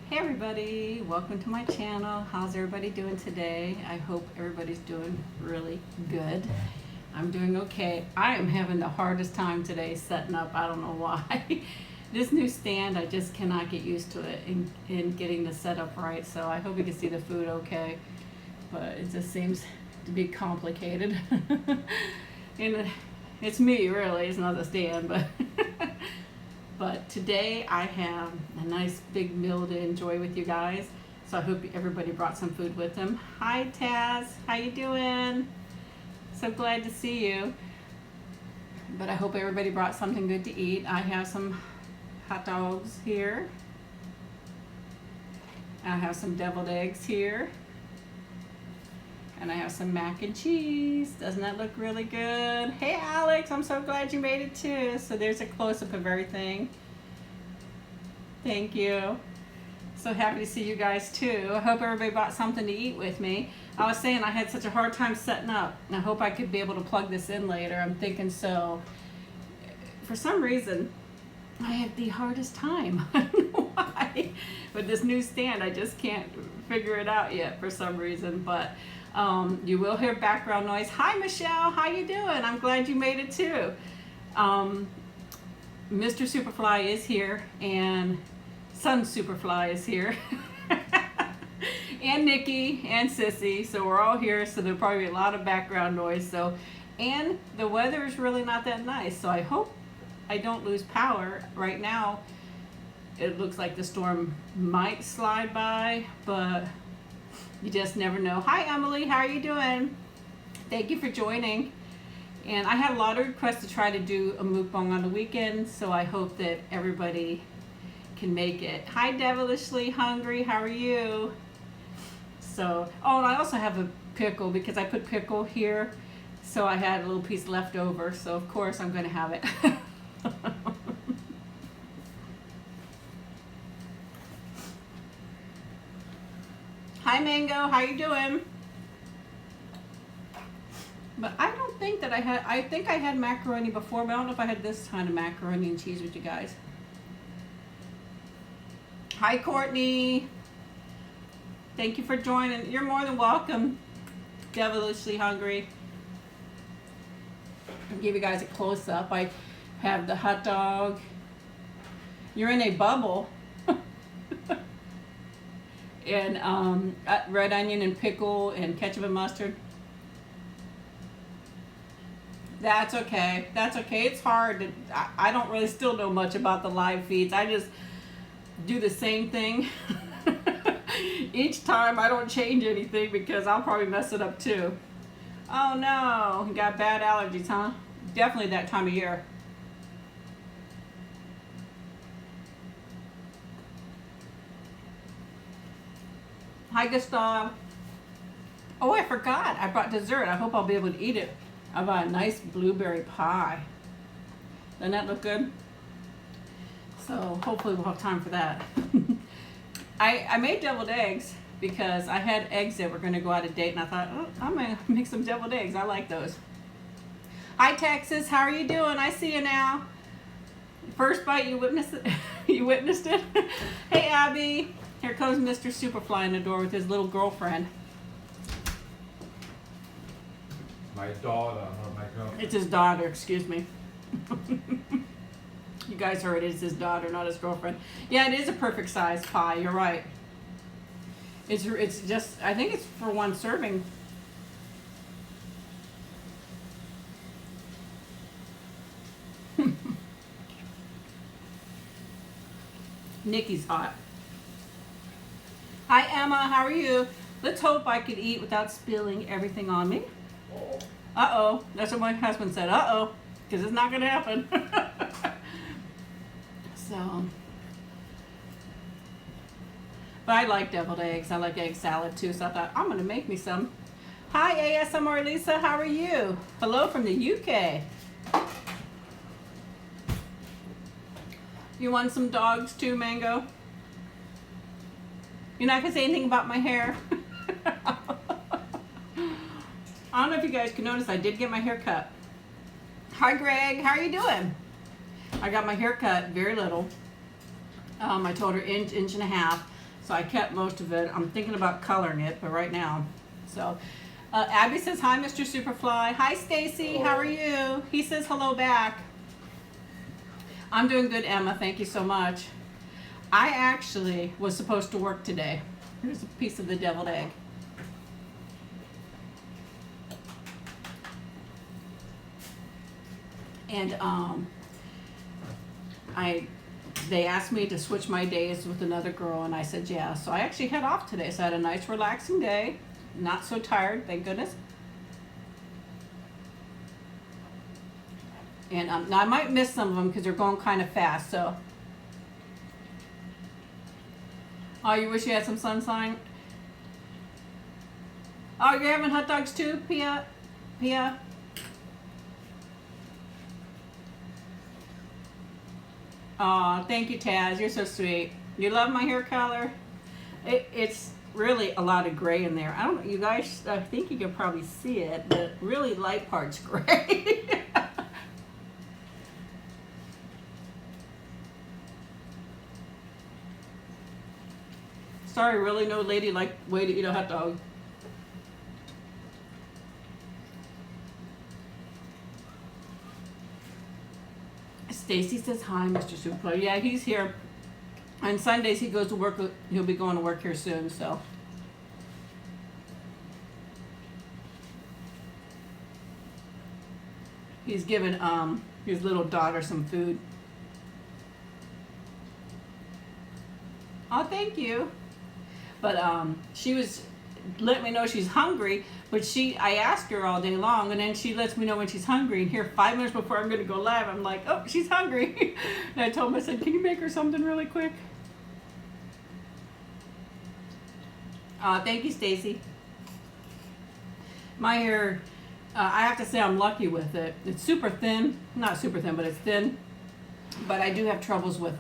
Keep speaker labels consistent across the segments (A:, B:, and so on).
A: Hey everybody, welcome to my channel. How's everybody doing today? I hope everybody's doing really good. I'm doing okay. I am having the hardest time today setting up. I don't know why. This new stand, I just cannot get used to it in getting the setup right. So I hope you can see the food okay. But it just seems to be complicated. And it's me really, it's not the stand, but But today I have a nice big meal to enjoy with you guys. So I hope everybody brought some food with them. Hi Taz, how you doing? So glad to see you. But I hope everybody brought something good to eat. I have some hot dogs here. I have some deviled eggs here. And I have some mac and cheese. Doesn't that look really good? Hey Alex, I'm so glad you made it too. So there's a close-up of everything. Thank you. So happy to see you guys too. I hope everybody bought something to eat with me. I was saying I had such a hard time setting up. And I hope I could be able to plug this in later. I'm thinking so. For some reason, I have the hardest time. I don't know why. With this new stand, I just can't figure it out yet for some reason. But you will hear background noise. Hi Michelle, how you doing? I'm glad you made it too. Mr. Superfly is here and Sun Superfly is here. And Nikki and Sissy, so we're all here, so there'll probably be a lot of background noise. So, and the weather is really not that nice, so I hope I don't lose power. Right now it looks like the storm might slide by, but you just never know. Hi Emily, how are you doing? Thank you for joining. And I had a lot of requests to try to do a mukbang on the weekend, so I hope that everybody can make it. Hi Devilishly Hungry, how are you? So, oh, and I also have a pickle because I put pickle here, so I had a little piece left over, so of course I'm going to have it. Hi Mango, how you doing? But I don't think that I think I had macaroni before, but I don't know if I had this kind of macaroni and cheese with you guys. Hi Courtney. Thank you for joining. You're more than welcome. Devilishly Hungry. I'll give you guys a close up. I have the hot dog. You're in a bubble. And red onion and pickle and ketchup and mustard. That's okay. That's okay. It's hard. I don't really still know much about the live feeds. I just do the same thing. Each time I don't change anything because I'll probably mess it up too. Oh no, you got bad allergies, huh? Definitely that time of year. Hi Gustav. Oh, I forgot. I brought dessert. I hope I'll be able to eat it. I bought a nice blueberry pie. Doesn't that look good? So hopefully we'll have time for that. I made deviled eggs because I had eggs that were going to go out of date, and I thought, oh, I'm going to make some deviled eggs. I like those. Hi Texas, how are you doing? I see you now. First bite, you witnessed it. You witnessed it. Hey Abby. Here comes Mr. Superfly in the door with his little girlfriend.
B: My daughter, not my girlfriend.
A: It's his daughter, excuse me. You guys heard it, it's his daughter, not his girlfriend. Yeah, it is a perfect size pie, you're right. It's just, I think it's for one serving. Nikki's hot. Hi Emma, how are you? Let's hope I could eat without spilling everything on me. Uh-oh, that's what my husband said, uh-oh, because it's not gonna happen. So, but I like deviled eggs. I like egg salad too, so I thought I'm gonna make me some. Hi ASMR Lisa, how are you? Hello from the UK. You want some dogs too, Mango? You're not gonna say anything about my hair? I don't know if you guys can notice, I did get my hair cut. Hi Greg, how are you doing? I got my hair cut very little. I told her inch and a half. So I kept most of it. I'm thinking about coloring it, but right now. So Abby says, hi, Mr. Superfly. Hi, Stacy. How are you? He says hello back. I'm doing good, Emma. Thank you so much. I actually was supposed to work today. Here's a piece of the deviled egg. And they asked me to switch my days with another girl, and I said yeah. So I actually head off today. So I had a nice relaxing day. Not so tired, thank goodness. And now I might miss some of them because they're going kind of fast. So, oh, you wish you had some sunshine. Oh, you're having hot dogs too, Pia? Pia? Oh, thank you, Taz. You're so sweet. You love my hair color? It's really a lot of gray in there. I don't know, you guys, I think you can probably see it. The really light part's gray. Sorry, really no lady like way to eat a hot dog. Stacy says hi, Mr. Super. Yeah, he's here. On Sundays he goes to work. He'll be going to work here soon. So. He's giving his little daughter some food. Oh, thank you. But she was letting me know she's hungry. But I asked her all day long, and then she lets me know when she's hungry. And here, 5 minutes before I'm going to go live, I'm like, oh, she's hungry. And I told him, I said, can you make her something really quick? Thank you, Stacy. My hair, I have to say I'm lucky with it. It's super thin. Not super thin, but it's thin. But I do have troubles with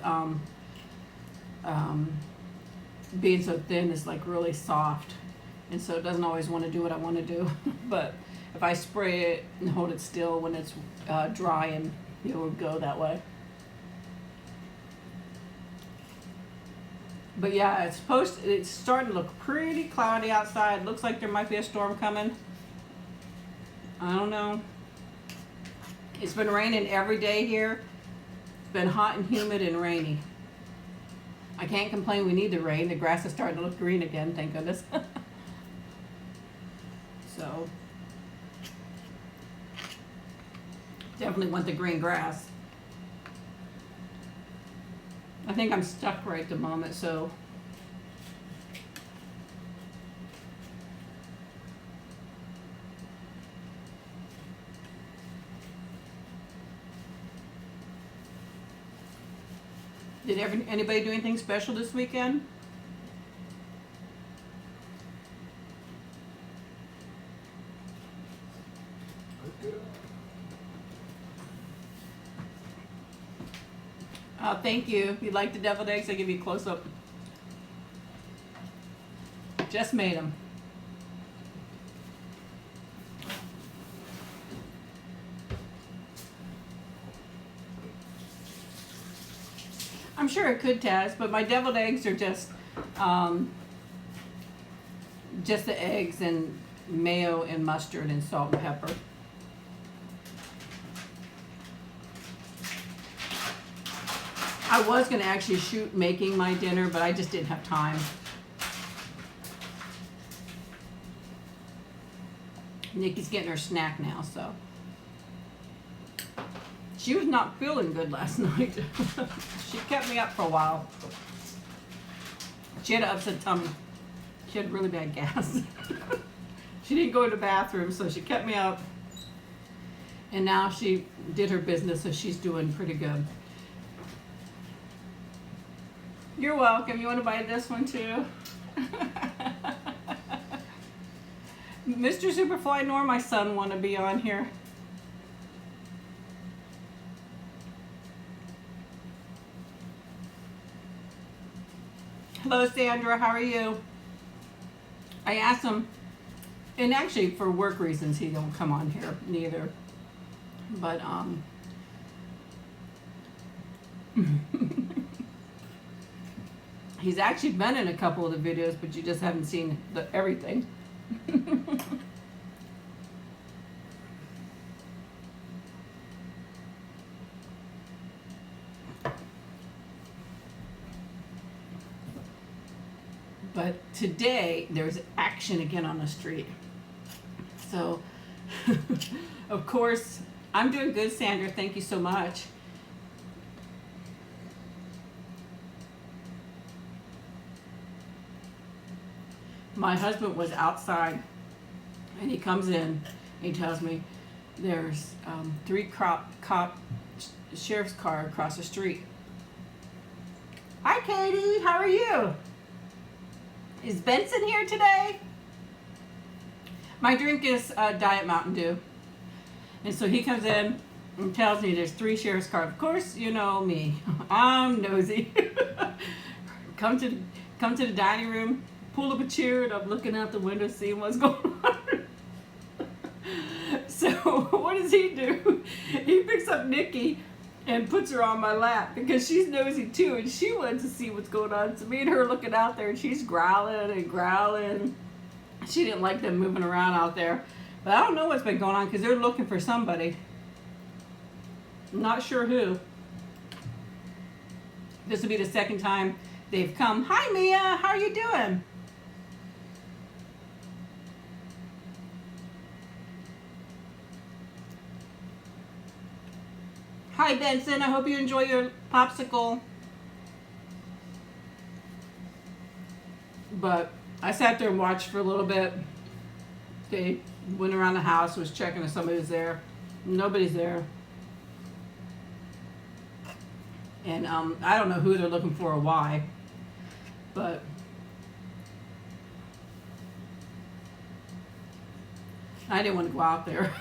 A: being so thin. It's like really soft. And so it doesn't always want to do what I want to do. But if I spray it and hold it still when it's dry, and it will go that way. But yeah, it's starting to look pretty cloudy outside. Looks like there might be a storm coming. I don't know. It's been raining every day here. It's been hot and humid and rainy. I can't complain, we need the rain. The grass is starting to look green again, thank goodness. So, definitely want the green grass. I think I'm stuck right at the moment, so. Did anybody do anything special this weekend? Thank you. If you like the deviled eggs, I'll give you a close-up. Just made them. I'm sure it could, Taz, but my deviled eggs are just the eggs and mayo and mustard and salt and pepper. I was going to actually shoot making my dinner, but I just didn't have time. Nikki's getting her snack now, so. She was not feeling good last night. She kept me up for a while. She had an upset tummy. She had really bad gas. She didn't go to the bathroom, so she kept me up. And now she did her business, so she's doing pretty good. You're welcome. You want to buy this one too? Mr. Superfly nor my son want to be on here. Hello, Sandra. How are you? I asked him, and actually for work reasons he don't come on here neither. But He's actually been in a couple of the videos, but you just haven't seen everything. But today, there's action again on the street. So, of course, I'm doing good, Sandra. Thank you so much. My husband was outside, and he comes in, and he tells me there's three cop sheriff's car across the street. Hi, Katie. How are you? Is Benson here today? My drink is Diet Mountain Dew. And so he comes in and tells me there's three sheriff's cars. Of course, you know me. I'm nosy. Come to the dining room, pull up a chair, and I'm looking out the window seeing what's going on. So what does he do? He picks up Nikki and puts her on my lap because she's nosy too, and she wants to see what's going on. So me and her looking out there, and she's growling and growling. She didn't like them moving around out there. But I don't know what's been going on because they're looking for somebody. I'm not sure who. This will be the second time they've come. Hi, Mia. How are you doing? Hi, Benson. I hope you enjoy your popsicle. But I sat there and watched for a little bit. They went around the house, was checking if somebody was there. Nobody's there. And I don't know who they're looking for or why. But I didn't want to go out there.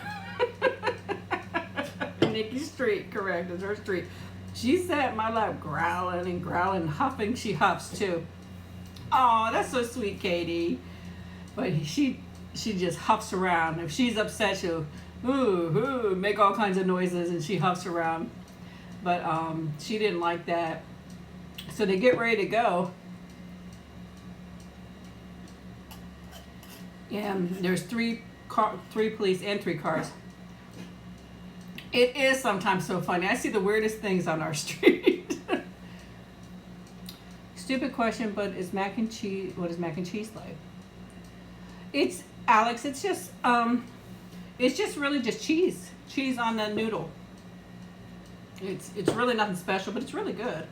A: Nikki's street, correct, is her street. She sat in my lap growling and growling, huffing. She huffs too. Oh, that's so sweet, Katie. But she just huffs around. If she's upset, she'll make all kinds of noises, and she huffs around. But she didn't like that. So they get ready to go. And there's three police and 3 cars. It is sometimes so funny. I see the weirdest things on our street. Stupid question, but is mac and cheese? What is mac and cheese like? It's Alex. It's just really just cheese on the noodle. It's really nothing special, but it's really good.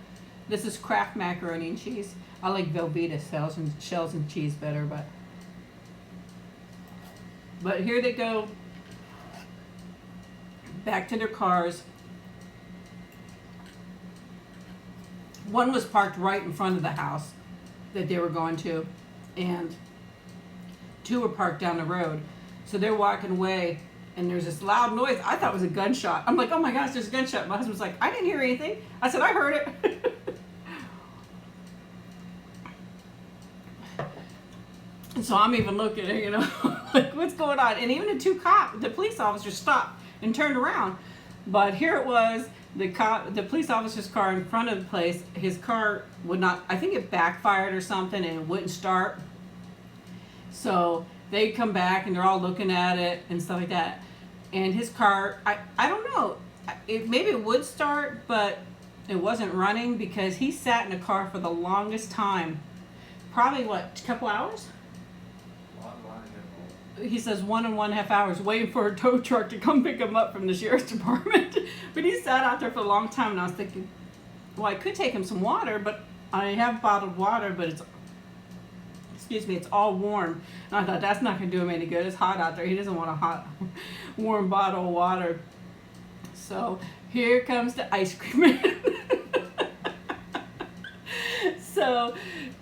A: This is Kraft macaroni and cheese. I like Velveeta shells and cheese better, but here they go. Back to their cars. One was parked right in front of the house that they were going to, and 2 were parked down the road. So they're walking away, and there's this loud noise. I thought it was a gunshot. I'm like, oh my gosh, there's a gunshot. My husband's like, I didn't hear anything. I said, I heard it. And so I'm even looking at, like, what's going on? And even the police officers stopped and turned around. But here it was, the police officer's car in front of the place. His car would not, I think it backfired or something, and it wouldn't start. So they come back and they're all looking at it and stuff like that. And his car, I don't know, maybe it would start, but it wasn't running because he sat in the car for the longest time. Probably what, a couple hours? He says 1.5 hours waiting for a tow truck to come pick him up from the sheriff's department. But he sat out there for a long time, and I was thinking, well, I could take him some water, but I have bottled water, but it's all warm. And I thought, that's not going to do him any good. It's hot out there. He doesn't want a hot, warm bottle of water. So here comes the ice cream man. So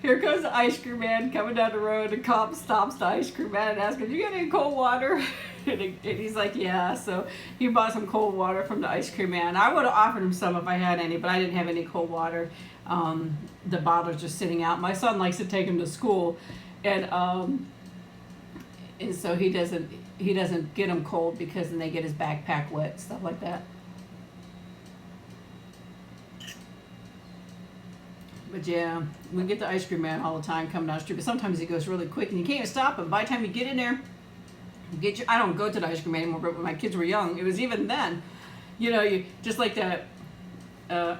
A: here goes the ice cream man coming down the road. The cop stops the ice cream man and asks him, you got any cold water? And he's like, yeah. So he bought some cold water from the ice cream man. I would have offered him some if I had any, but I didn't have any cold water. The bottle's just sitting out. My son likes to take him to school, and so he doesn't get him cold because then they get his backpack wet, stuff like that. But But yeah, we get the ice cream man all the time coming down the street, but sometimes he goes really quick and you can't even stop him. By the time you get in there, I don't go to the ice cream man anymore, but when my kids were young, it was even then. You know, you just like that.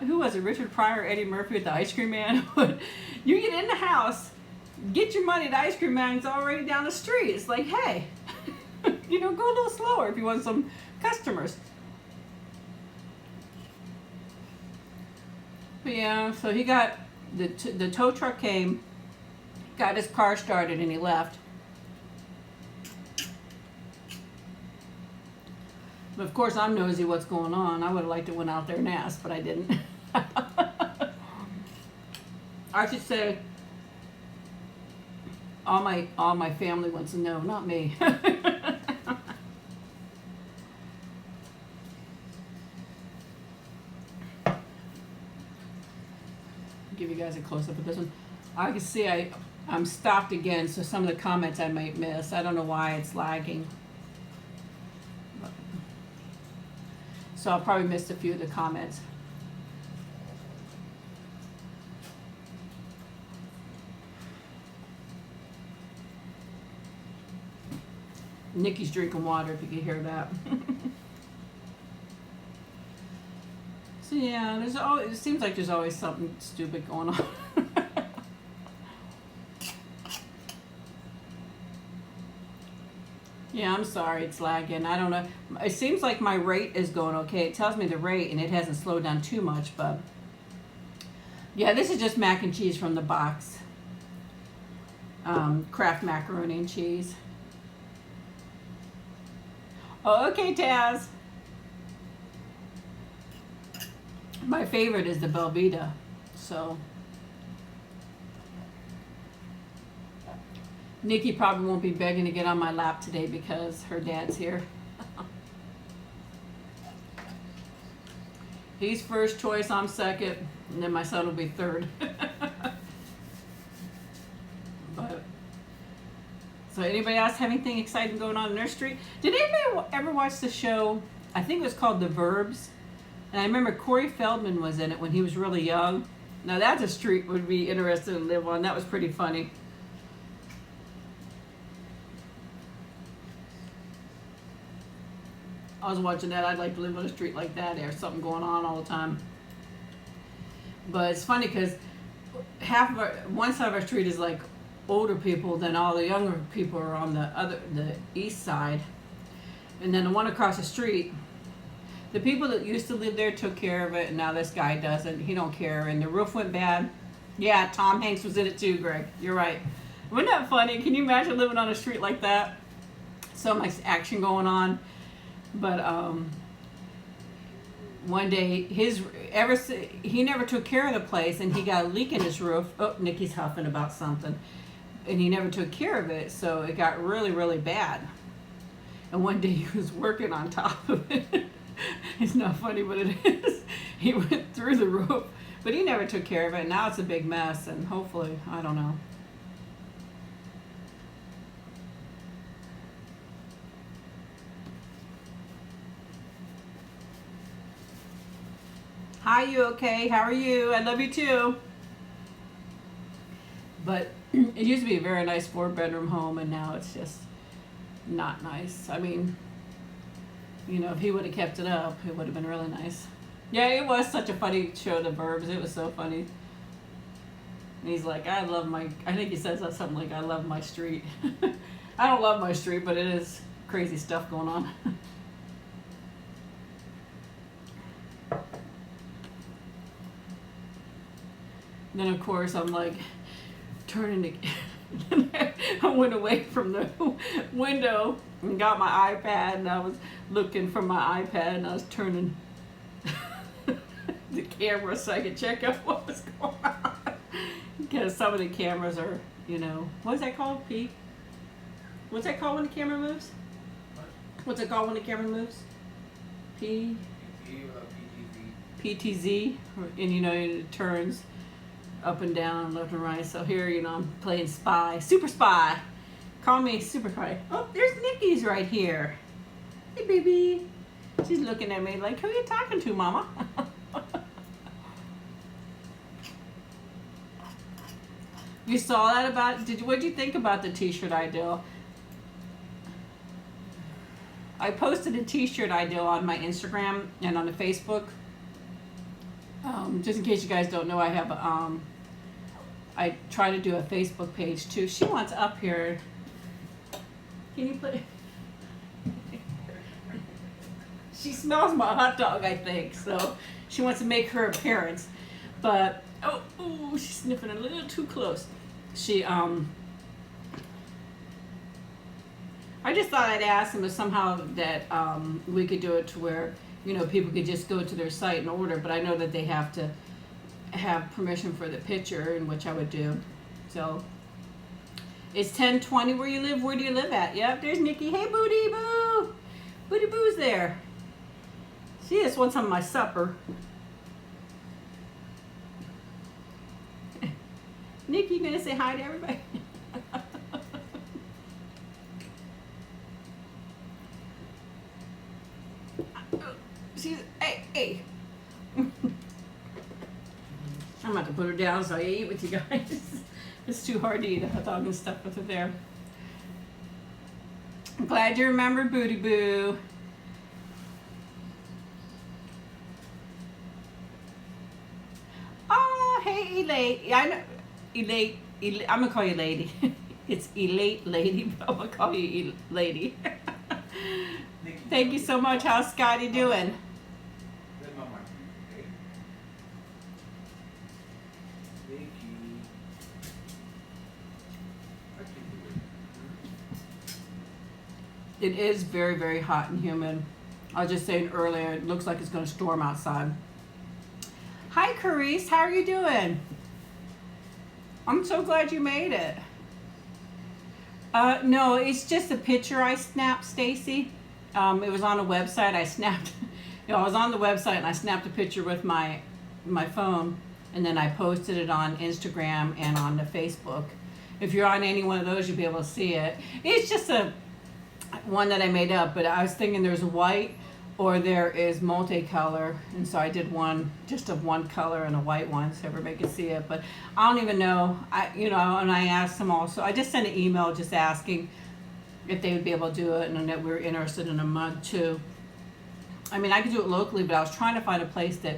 A: Who was it? Richard Pryor, Eddie Murphy with the ice cream man. You get in the house, get your money. The ice cream man's already down the street. It's like, hey, you know, go a little slower if you want some customers. But yeah, so he got the tow truck came, got his car started, and he left. But of course, I'm nosy what's going on. I would have liked to went out there and asked, but I didn't. I should say, all my family wants to know, not me. Give you guys a close up of this one. I can see I'm stopped again, so some of the comments I might miss. I don't know why it's lagging. So I'll probably miss a few of the comments. Nikki's drinking water, if you can hear that. So yeah, it seems like there's always something stupid going on. Yeah, I'm sorry, it's lagging. I don't know. It seems like my rate is going okay. It tells me the rate, and it hasn't slowed down too much, but yeah, this is just mac and cheese from the box. Kraft macaroni and cheese. Oh, okay, Taz. My favorite is the Velveeta, so Nikki probably won't be begging to get on my lap today because her dad's here. He's first choice, I'm second, and then my son will be third. But so anybody else have anything exciting going on in their street? Did anybody ever watch the show? I think it was called The Verbs. And I remember Corey Feldman was in it when he was really young. Now that's a street would be interesting to live on. That was pretty funny. I was watching that. I'd like to live on a street like that. There's something going on all the time. But it's funny because one side of our street is like older people, then all the younger people are on the east side. And then the one across the street, the people that used to live there took care of it, and now this guy doesn't. He don't care, and the roof went bad. Yeah, Tom Hanks was in it too, Greg. You're right. Wasn't that funny? Can you imagine living on a street like that? So much action going on. But one day, he never took care of the place, and he got a leak in his roof. Oh, Nikki's huffing about something. And he never took care of it, so it got really, really bad. And one day he was working on top of it. It's not funny, but it is. He went through the roof, but he never took care of it. Now it's a big mess, and hopefully, I don't know. Hi, you okay? How are you? I love you too. But it used to be a very nice 4-bedroom home, and now it's just not nice. I mean, you know, if he would have kept it up, it would have been really nice. Yeah, it was such a funny show, The Verbs. It was so funny. And he's like, I think he says something like, I love my street. I don't love my street, but it is crazy stuff going on. Then, of course, I'm like, turning to... I went away from the window and got my iPad, and I was looking for my iPad, and I was turning the camera so I could check out what was going on. Because some of the cameras are, you know, what's that called, Pete? What's that called when the camera moves? What's it called when the camera moves? PTZ, and you know, it turns up and down, left and right. So here, you know, I'm playing spy, super spy. Call me super spy. Oh, there's Nikki's right here. Hey, baby. She's looking at me like, who are you talking to, Mama? You saw that about? What did you think about the T-shirt ideal? I posted a T-shirt ideal on my Instagram and on the Facebook. Just in case you guys don't know, I have I try to do a Facebook page too. She wants up here. Can you put? She smells my hot dog, I think, so she wants to make her appearance. But oh, she's sniffing a little too close. I just thought I'd ask them if somehow that we could do it to where, you know, people could just go to their site and order, but I know that they have to have permission for the picture, in which I would do. So it's 10:20 where you live. Where do you live at? Yep, there's Nikki. Hey, Booty Boo. Booty Boo's there. She just wants some of my supper. Nikki, you gonna say hi to everybody? She's, hey. I'm about to put her down so I eat with you guys. It's too hard to eat a hot dog and stuff with her there. I'm glad you remembered Booty Boo. Oh, hey, Elate. Yeah, I know. Elate. I'm going to call you Lady. It's Elate Lady, but I'm going to call you Lady. Thank you so much. How's Scotty doing? It is very, very hot and humid. I was just saying earlier, it looks like it's going to storm outside. Hi, Carice. How are you doing? I'm so glad you made it. No, it's just a picture I snapped, Stacy. It was on a website. I snapped. I was on the website and I snapped a picture with my phone, and then I posted it on Instagram and on the Facebook. If you're on any one of those, you'll be able to see it. It's just a one that I made up, but I was thinking there's a white or there is multicolor, and so I did one just of one color and a white one so everybody could see it. But I don't even know. And I asked them also. I just sent an email just asking if they would be able to do it, and that we were interested in a mug too. I mean, I could do it locally, but I was trying to find a place that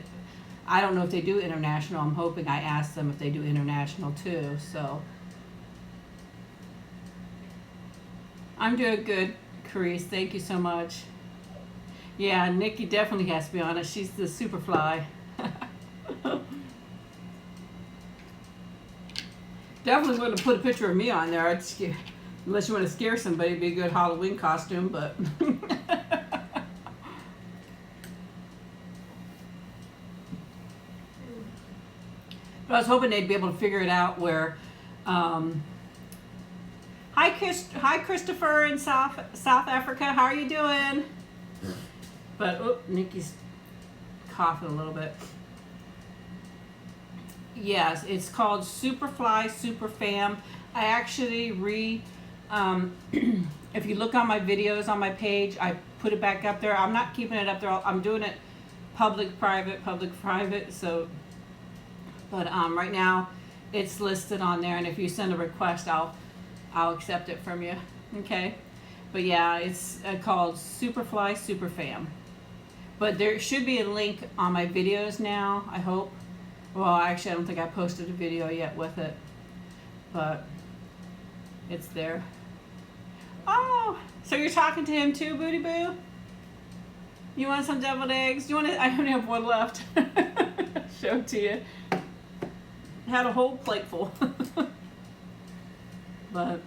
A: I don't know if they do international. I'm hoping I asked them if they do international too. So I'm doing good, Carice. Thank you so much. Yeah, Nikki definitely has to be on it. She's the super fly. Definitely wouldn't put a picture of me on there. Unless you want to scare somebody, it'd be a good Halloween costume, but But I was hoping they'd be able to figure it out where Hi Christopher in South Africa. How are you doing? But Nikki's coughing a little bit. Yes, it's called Superfly Superfam. I actually if you look on my videos on my page, I put it back up there. I'm not keeping it up there. I'm doing it public, private. So, but right now it's listed on there, and if you send a request, I'll accept it from you. Okay. But yeah, it's called Superfly Superfam. But there should be a link on my videos now, I hope. Well, actually, I don't think I posted a video yet with it. But it's there. Oh, so you're talking to him too, Booty Boo? You want some deviled eggs? Do you want to? I only have one left. Show it to you. Had a whole plate full. But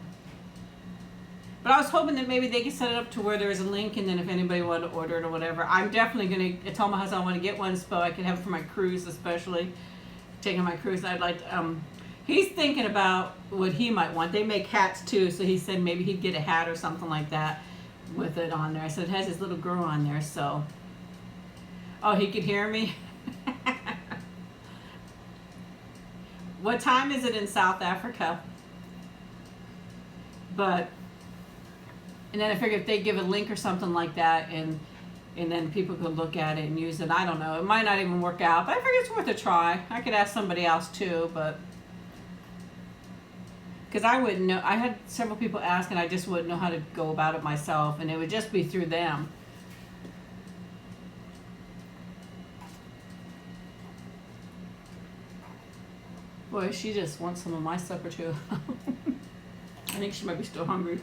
A: I was hoping that maybe they could set it up to where there's a link, and then if anybody wanted to order it or whatever, I'm definitely going to tell my husband I want to get one so I can have it for my cruise, especially taking my cruise. I'd like to, he's thinking about what he might want. They make hats too, so he said maybe he'd get a hat or something like that with it on there. I said it has his little girl on there, so. Oh, he could hear me? What time is it in South Africa? And then I figured if they give a link or something like that, and then people could look at it and use it. I don't know. It might not even work out, but I figured it's worth a try. I could ask somebody else too, but because I wouldn't know. I had several people ask, and I just wouldn't know how to go about it myself, and it would just be through them. Boy, she just wants some of my supper too. I think she might be still hungry.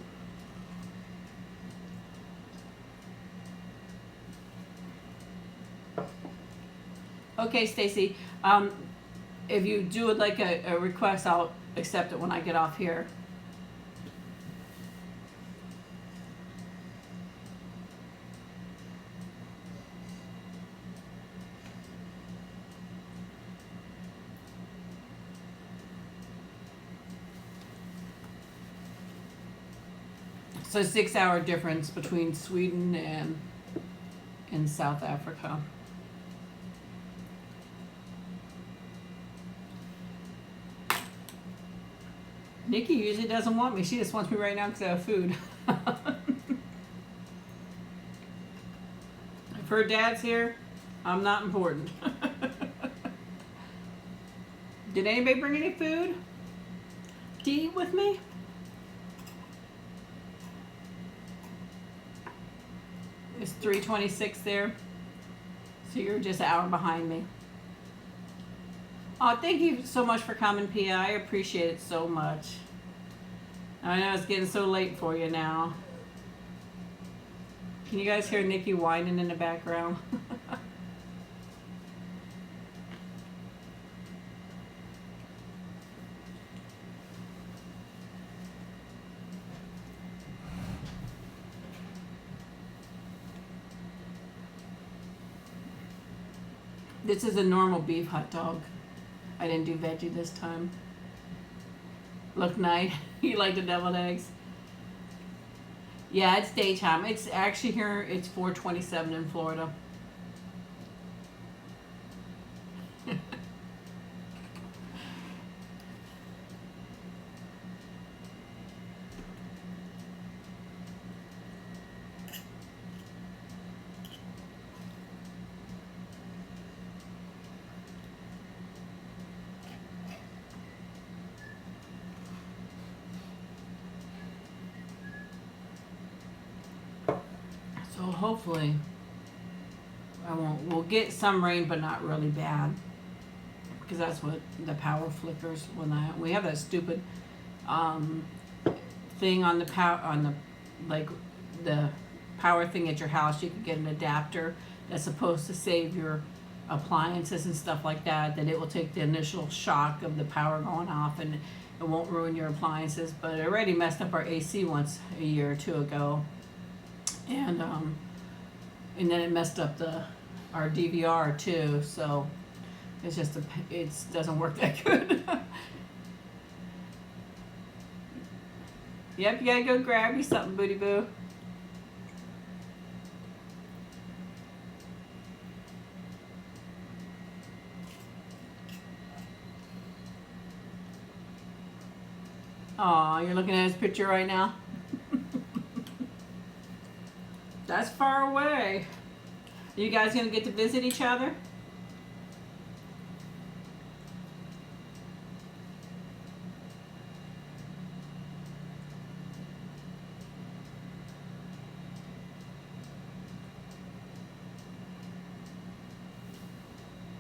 A: Okay, Stacy. If you do like a request, I'll accept it when I get off here. So 6 hour difference between Sweden and South Africa. Nikki usually doesn't want me. She just wants me right now because I have food. If her dad's here, I'm not important. Did anybody bring any food to eat with me? It's 3:26 there. So you're just an hour behind me. Oh, thank you so much for coming, Pia. I appreciate it so much. I know it's getting so late for you now. Can you guys hear Nikki whining in the background? This is a normal beef hot dog. I didn't do veggie this time. Look nice. You like the deviled eggs? Yeah, it's daytime. It's actually here, it's 4:27 in Florida. So hopefully we'll get some rain, but not really bad, because that's what the power flickers when we have that stupid thing on the the power thing at your house. You can get an adapter that's supposed to save your appliances and stuff like that, that it will take the initial shock of the power going off and it won't ruin your appliances. But it already messed up our AC once a year or two ago. And then it messed up our DVR too, so it's just it doesn't work that good. Yep, you gotta go grab you something, Booty Boo. Aw, you're looking at his picture right now? That's far away. Are you guys gonna get to visit each other?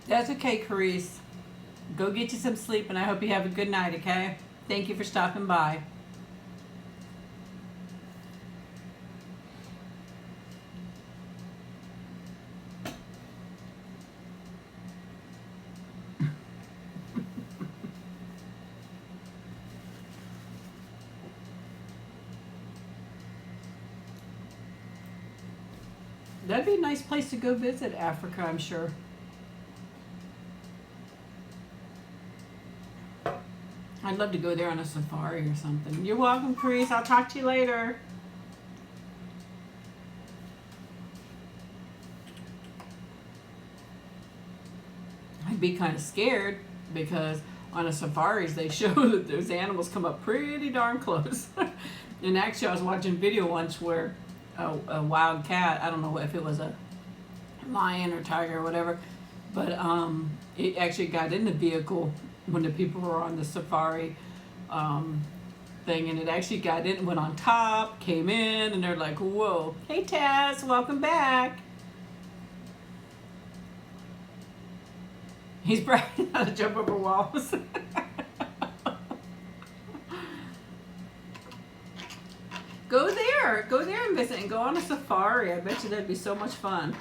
A: That's okay, Carice. Go get you some sleep, and I hope you have a good night, okay? Thank you for stopping by. That'd be a nice place to go visit, Africa, I'm sure. I'd love to go there on a safari or something. You're welcome, Carice. I'll talk to you later. I'd be kind of scared because on a safaris they show that those animals come up pretty darn close. And actually I was watching a video once where a wild cat, I don't know if it was a lion or tiger or whatever, but it actually got in the vehicle when the people were on the safari, thing, and it actually got in, went on top, came in, and they're like, whoa. Hey Taz, welcome back. He's bragging how to jump over walls. Go there and visit and go on a safari. I bet you that'd be so much fun.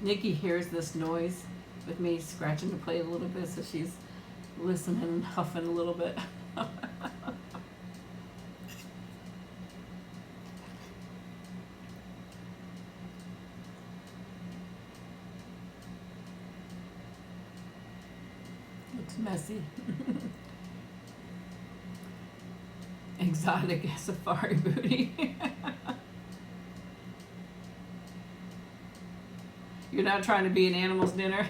A: Nikki hears this noise with me scratching the plate a little bit, so she's listening and huffing a little bit. Looks messy. Exotic safari booty. You're not trying to be an animal's dinner.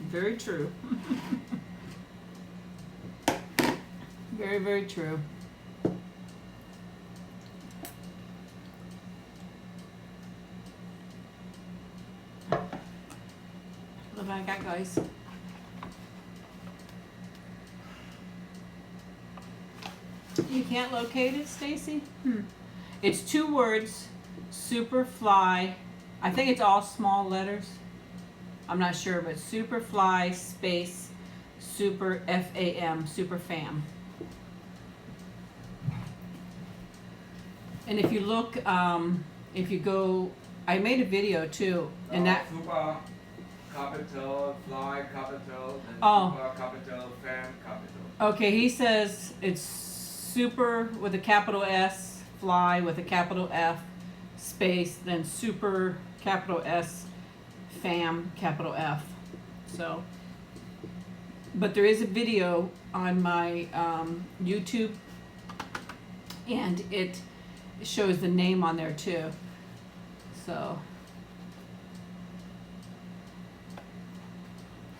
A: Very true. Very, very true. What have I got, guys? You can't locate it, Stacy? It's 2 words, Superfly. I think it's all small letters. I'm not sure, but Superfly space Super FAM, Super Fam. And if you look, if you go, I made a video too, and that.
B: Super capital, fly capital, and
A: Oh.
B: super capital, fam capital.
A: Okay, he says it's super with a capital S, fly with a capital F, space, then super capital S, fam capital F. So, but there is a video on my YouTube, and it shows the name on there too. So,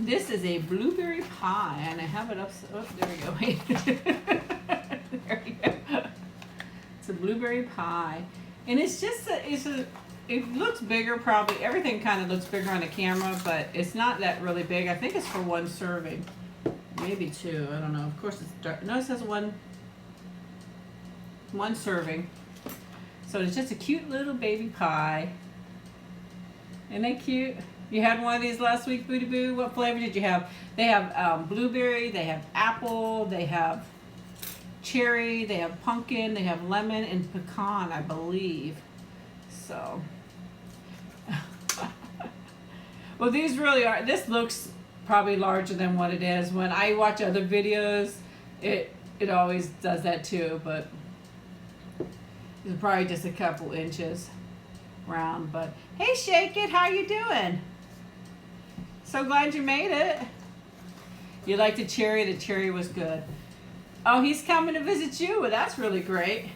A: this is a blueberry pie, and I have it up. Oh, there we go. There we go. It's a blueberry pie, and it's just it looks bigger probably. Everything kind of looks bigger on the camera, but it's not that really big. I think it's for 1 serving, maybe 2. I don't know. Of course, it's dark. No, it says one serving. So it's just a cute little baby pie. Isn't that cute? You had one of these last week, Booty Boo. What flavor did you have? They have blueberry, they have apple, they have cherry, they have pumpkin, they have lemon, and pecan, I believe. So, well, these really are. This looks probably larger than what it is. When I watch other videos, it always does that too, but it's probably just a couple inches round. But hey, Shake It, how you doing? So glad you made it. You like the cherry? The cherry was good. Oh, he's coming to visit you. Well, that's really great.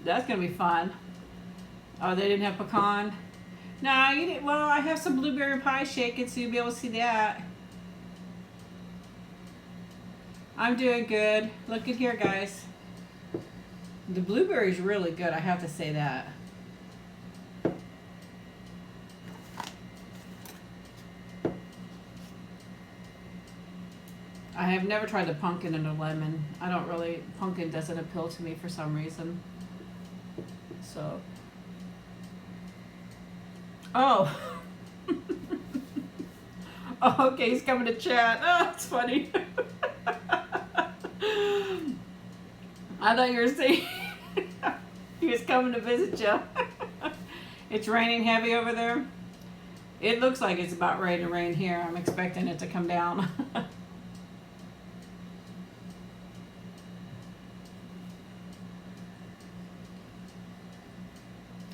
A: That's gonna be fun. Oh, they didn't have pecan? No, you didn't. Well, I have some blueberry pie, Shake It, so you'll be able to see that. I'm doing good. Look at here, guys. The blueberry's really good, I have to say that. I have never tried the pumpkin and the lemon. I don't really, pumpkin doesn't appeal to me for some reason. So. Oh. Oh, okay, he's coming to chat. Oh, it's funny. I thought you were saying he was coming to visit you. It's raining heavy over there. It looks like it's about ready to rain here. I'm expecting it to come down.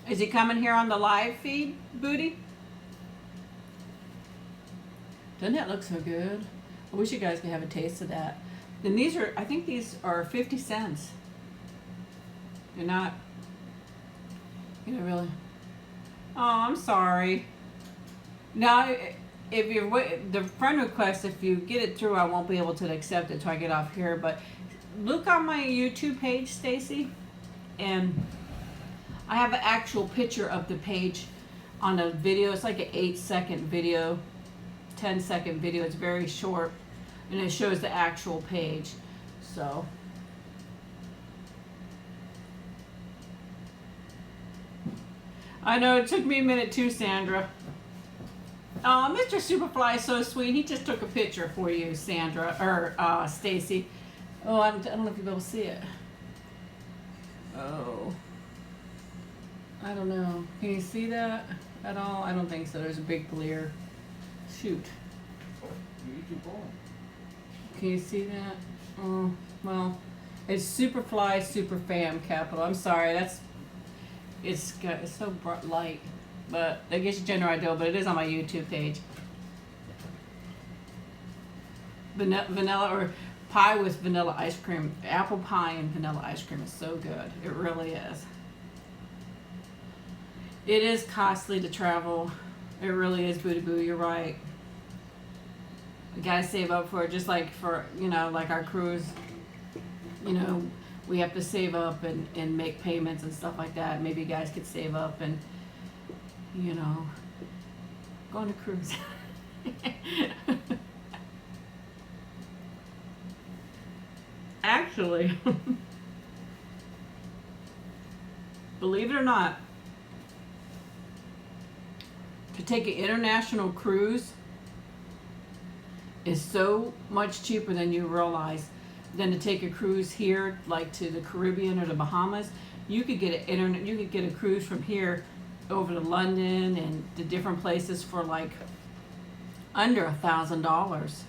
A: Is he coming here on the live feed, Booty? Doesn't that look so good? I wish you guys could have a taste of that. And these are, I think these are 50 cents. They're not, you know, really. Oh, I'm sorry. Now, if you're, the friend request, if you get it through, I won't be able to accept it till I get off here. But look on my YouTube page, Stacy. And I have an actual picture of the page on a video. It's like an 8-second video, 10-second video. It's very short, and it shows the actual page. So I know it took me a minute too, Sandra. Mr. Superfly is so sweet. He just took a picture for you, Sandra, or Stacy. Oh, I don't know if you'll be able to see it. Oh, I don't know. Can you see that at all? I don't think so. There's a big glare. Shoot.
B: You keep going.
A: Can you see that? Oh, well, it's Superfly Superfam capital. I'm sorry. It's so bright light, but that gives you a general idea. But it is on my YouTube page. Vanilla or pie with vanilla ice cream. Apple pie and vanilla ice cream is so good. It really is. It is costly to travel. It really is, Booty Boo. You're right. We gotta save up for it, just like for, like our cruise. We have to save up and make payments and stuff like that. Maybe you guys could save up and, go on a cruise. Actually, believe it or not, to take an international cruise is so much cheaper than you realize than to take a cruise here, like to the Caribbean or the Bahamas. You could get a cruise from here over to London and to different places for like under $1,000,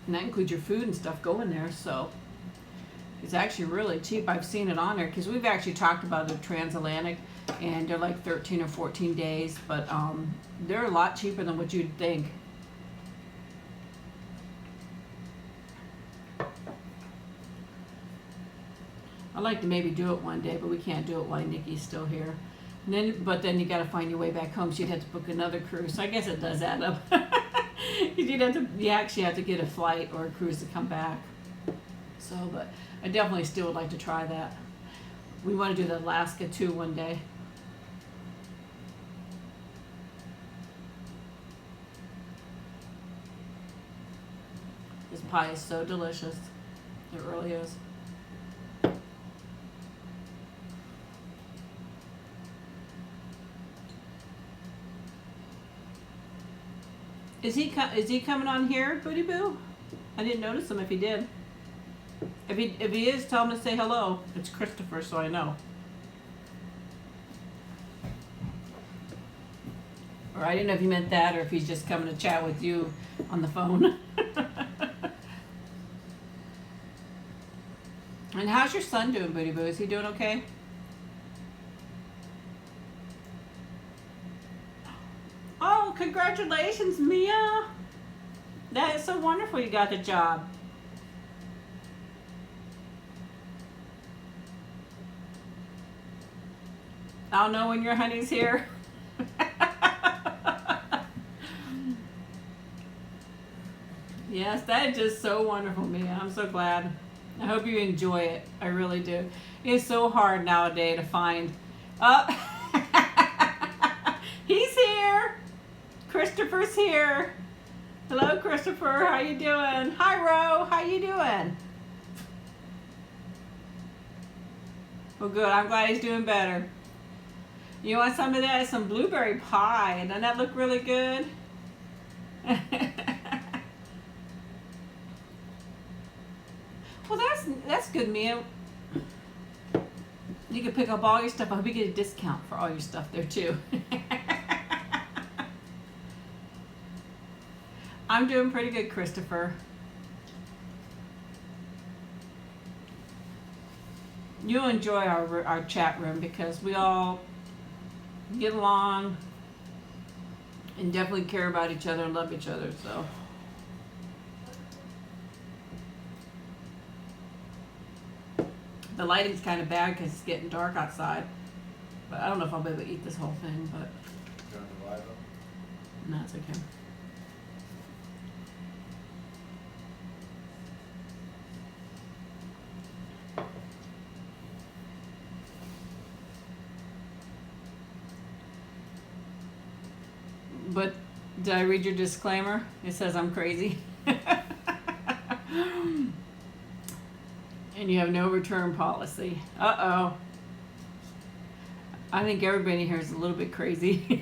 A: and that includes your food and stuff going there. So it's actually really cheap. I've seen it on there because we've actually talked about the transatlantic, and they're like 13 or 14 days, but they're a lot cheaper than what you'd think. I'd like to maybe do it one day, but we can't do it while Nikki's still here. But then you got to find your way back home, so you'd have to book another cruise. So I guess it does add up. You actually have to get a flight or a cruise to come back. So, but I definitely still would like to try that. We want to do the Alaska too one day. This pie is so delicious. It really is. Is he coming on here, Booty Boo? I didn't notice him if he did. If he is, tell him to say hello. It's Christopher, so I know. Or I didn't know if he meant that or if he's just coming to chat with you on the phone. And how's your son doing, Booty Boo? Is he doing okay? Oh, congratulations, Mia. That is so wonderful you got the job. I'll know when your honey's here. Yes, that is just so wonderful, Mia. I'm so glad. I hope you enjoy it. I really do. It's so hard nowadays to find. He's here. Christopher's here. Hello, Christopher. How you doing? Hi, Ro. How you doing? Well, good. I'm glad he's doing better. You want some of that? Some blueberry pie. Doesn't that look really good? Well, that's good, Mia. You can pick up all your stuff. I hope you get a discount for all your stuff there, too. I'm doing pretty good, Christopher. You'll enjoy our chat room because we all get along and definitely care about each other and love each other. So. The lighting's kind of bad because it's getting dark outside. But I don't know if I'll be able to eat this whole thing, but
B: Turn the light up.
A: no, it's okay. But did I read your disclaimer? It says I'm crazy. And you have no return policy. Uh-oh. I think everybody here is a little bit crazy.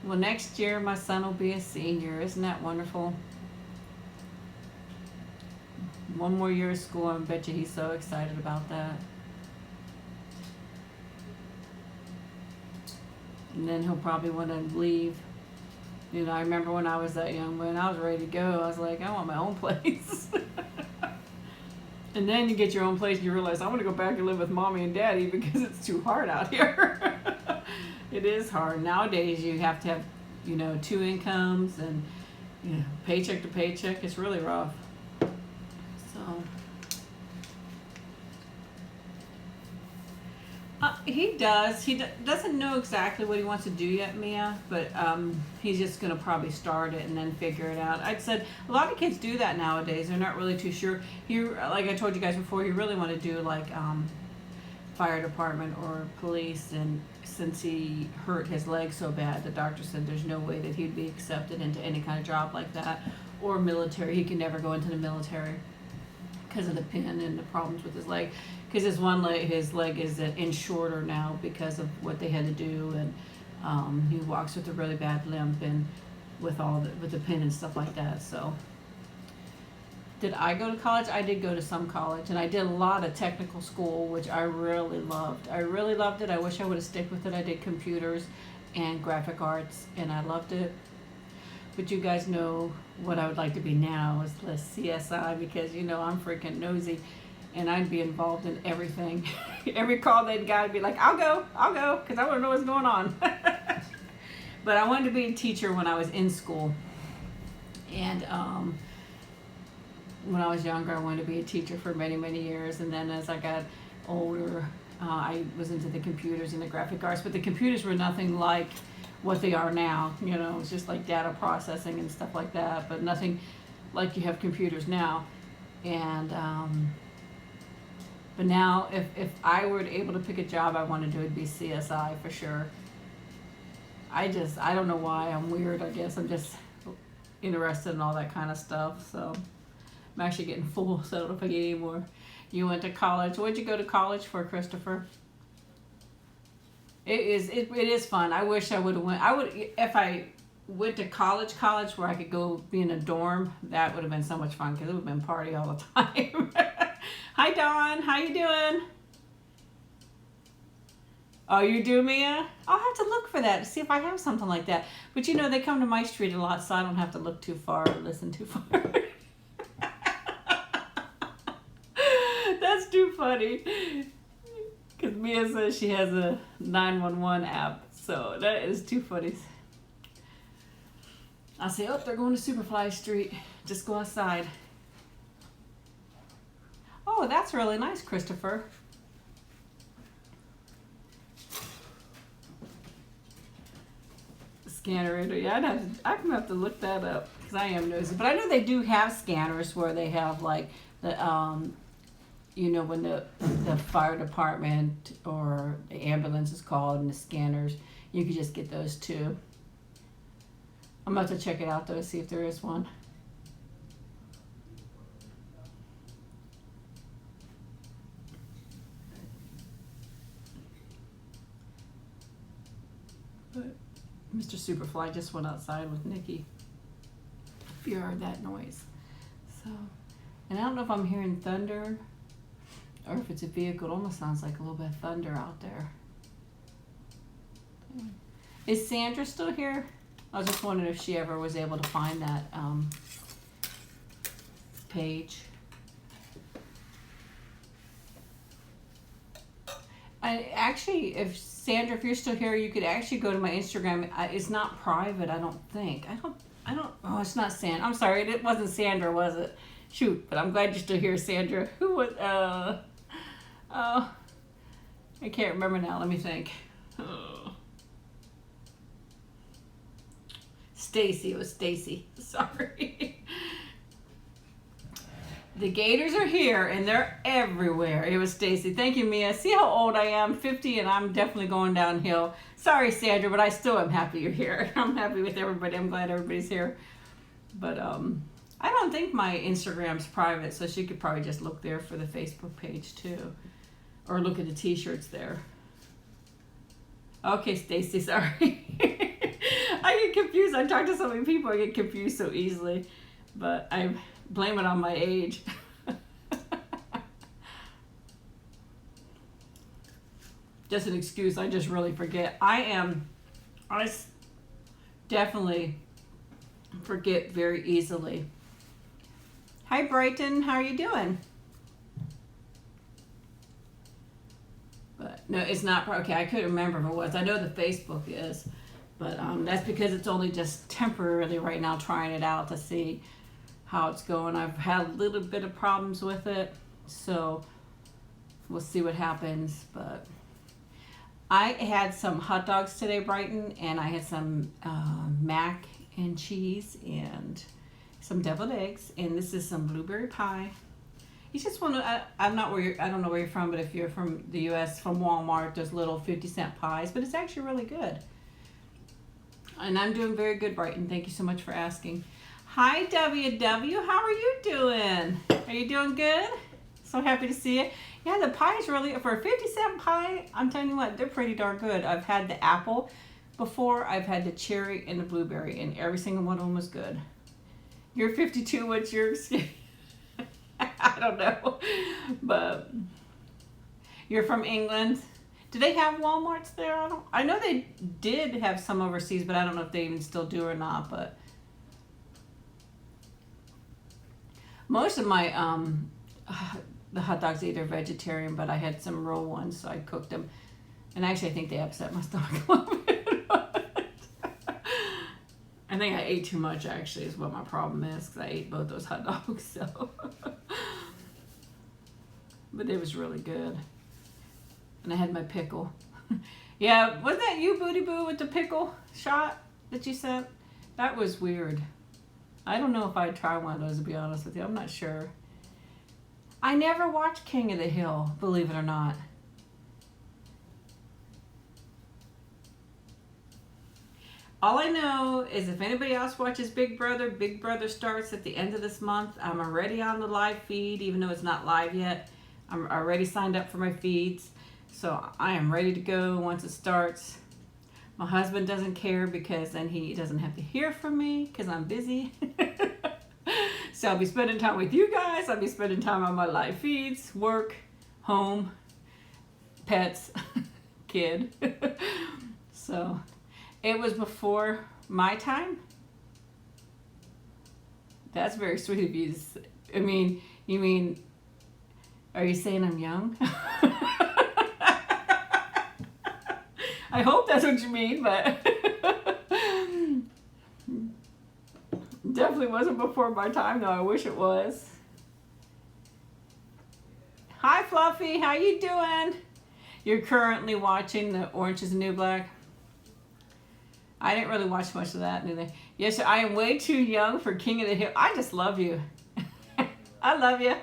A: Well, next year my son will be a senior. Isn't that wonderful? One more year of school. I bet you he's so excited about that. And then he'll probably want to leave. You know, I remember when I was that young, when I was ready to go, I was like, I want my own place. And then you get your own place and you realize, I want to go back and live with mommy and daddy because it's too hard out here. It is hard. Nowadays, you have to have, you know, 2 incomes and, you know, paycheck to paycheck. It's really rough. So. He does. Doesn't know exactly what he wants to do yet, Mia, but he's just going to probably start it and then figure it out. I'd said a lot of kids do that nowadays. They're not really too sure. Like I told you guys before, he really want to do like fire department or police, and since he hurt his leg so bad, the doctor said there's no way that he'd be accepted into any kind of job like that, or military. He can never go into the military because of the pin and the problems with his leg. Because his leg is in shorter now because of what they had to do, and he walks with a really bad limp and with the pin and stuff like that. So, did I go to college? I did go to some college, and I did a lot of technical school, which I really loved. I really loved it. I wish I would have stuck with it. I did computers and graphic arts, and I loved it. But you guys know what I would like to be now is the CSI, because you know I'm freaking nosy. And I'd be involved in everything. Every call they'd got, I'd be like, I'll go, because I want to know what's going on. But I wanted to be a teacher when I was in school. And when I was younger, I wanted to be a teacher for many, many years. And then as I got older, I was into the computers and the graphic arts. But the computers were nothing like what they are now. You know, it's just like data processing and stuff like that. But nothing like you have computers now. And but now, if I were able to pick a job I want to do, it'd be CSI for sure. I don't know why. I'm weird, I guess. I'm just interested in all that kind of stuff. So I'm actually getting full, so I don't know if I get any more. You went to college. What'd you go to college for, Christopher? It is fun. I wish I would have went. If I went to college where I could go be in a dorm, that would have been so much fun because it would have been party all the time. Hi, Dawn. How you doing? Oh, you do, Mia? I'll have to look for that to see if I have something like that. But you know, they come to my street a lot, so I don't have to look too far or listen too far. That's too funny. Because Mia says she has a 911 app, so that is too funny. I say, oh, they're going to Superfly Street. Just go outside. Oh, that's really nice, Christopher. Scanner reader. Yeah, I'm gonna have to look that up because I am nosy. But I know they do have scanners where they have like the you know, when the fire department or the ambulance is called and the scanners, you can just get those too. I'm about to check it out though, see if there is one. But Mr. Superfly just went outside with Nikki. If you heard that noise. So, and I don't know if I'm hearing thunder or if it's a vehicle. It almost sounds like a little bit of thunder out there. Is Sandra still here? I was just wondering if she ever was able to find that page. If Sandra, if you're still here, you could actually go to my Instagram. It's not private, I don't think. I don't. Oh, it's not Sandra. I'm sorry, it wasn't Sandra, was it? Shoot, but I'm glad you're still here, Sandra. Who was? Oh, I can't remember now. Let me think. Oh. Stacy. It was Stacy. Sorry. The gators are here and they're everywhere. It was Stacy. Thank you, Mia. See how old I am? 50, and I'm definitely going downhill. Sorry, Sandra, but I still am happy you're here. I'm happy with everybody. I'm glad everybody's here. But I don't think my Instagram's private, so she could probably just look there for the Facebook page too. Or look at the t-shirts there. Okay, Stacy, sorry. I get confused. I talk to so many people, I get confused so easily. But I blame it on my age. Just an excuse. I just really forget. I definitely forget very easily. Hi, Brighton. How are you doing? But no, it's not. Okay, I couldn't remember if it was. I know the Facebook is. But that's because it's only just temporarily right now trying it out to see how it's going. I've had a little bit of problems with it, so we'll see what happens. But I had some hot dogs today, Brighton, and I had some mac and cheese and some deviled eggs, and this is some blueberry pie. You just want to, I'm not where you're, I don't know where you're from, but if you're from the U.S., from Walmart, there's little 50-cent pies, but it's actually really good. And I'm doing very good, Brighton. Thank you so much for asking. Hi, WW. How are you doing? Are you doing good? So happy to see you. Yeah, the pie is really, for a 50-cent pie, I'm telling you what, they're pretty darn good. I've had the apple before. I've had the cherry and the blueberry, and every single one of them was good. You're 52. What's yours? I don't know. But you're from England. Do they have Walmarts there? I know they did have some overseas, but I don't know if they even still do or not. But most of my the hot dogs either vegetarian, but I had some raw ones, so I cooked them. And actually, I think they upset my stomach a little bit. I think I ate too much, actually, is what my problem is, because I ate both those hot dogs. So, but it was really good. And I had my pickle. Yeah, wasn't that you, Booty Boo, with the pickle shot that you sent? That was weird. I don't know if I'd try one of those, to be honest with you. I'm not sure. I never watched King of the Hill, believe it or not. All I know is if anybody else watches Big Brother starts at the end of this month. I'm already on the live feed, even though it's not live yet. I'm already signed up for my feeds. So I am ready to go once it starts. My husband doesn't care because then he doesn't have to hear from me because I'm busy. So I'll be spending time with you guys. I'll be spending time on my live feeds, work, home, pets, kid. So it was before my time. That's very sweet of you. I mean, you mean, are you saying I'm young? I hope that's what you mean, but definitely wasn't before my time, though. I wish it was. Hi, Fluffy. How you doing? You're currently watching the Orange is the New Black. I didn't really watch much of that, neither. Yes, sir, I am way too young for King of the Hill. I just love you. I love you.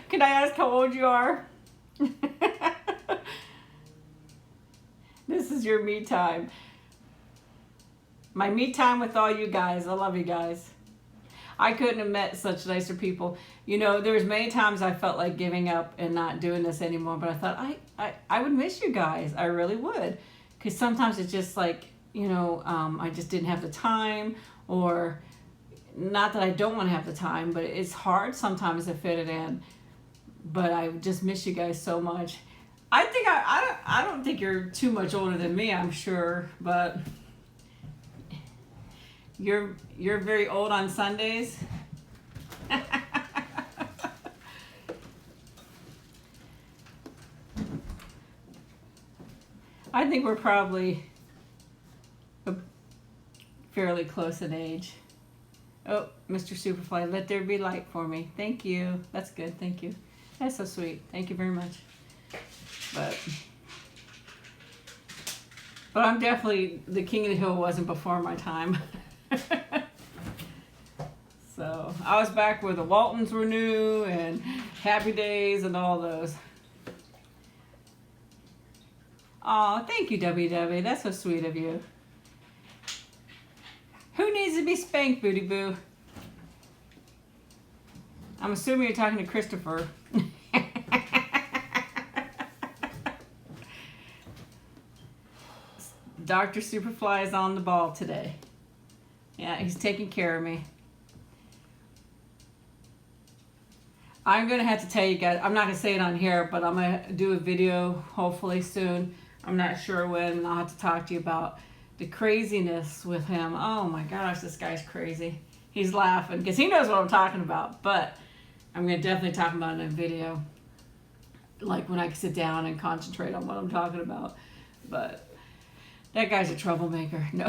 A: Can I ask how old you are? This is your me time. My me time with all you guys. I love you guys. I couldn't have met such nicer people. You know, there was many times I felt like giving up and not doing this anymore, but I thought I would miss you guys. I really would. Because sometimes it's just like, you know, I just didn't have the time, or not that I don't want to have the time, but it's hard sometimes to fit it in. But I just miss you guys so much. I think I don't think you're too much older than me, I'm sure, but you're very old on Sundays. I think we're probably fairly close in age. Oh, Mr. Superfly, let there be light for me. Thank you. That's good. Thank you. That's so sweet. Thank you very much. But I'm definitely, the King of the Hill wasn't before my time. So I was back where the Waltons were new and Happy Days and all those. Aw, thank you, WW. That's so sweet of you. Who needs to be spanked, Booty Boo? I'm assuming you're talking to Christopher. Dr. Superfly is on the ball today. Yeah, he's taking care of me. I'm going to have to tell you guys, I'm not going to say it on here, but I'm going to do a video hopefully soon. I'm not sure when, and I'll have to talk to you about the craziness with him. Oh my gosh, this guy's crazy. He's laughing because he knows what I'm talking about, but I'm going to definitely talk about it in a video. Like when I can sit down and concentrate on what I'm talking about. But that guy's a troublemaker. No.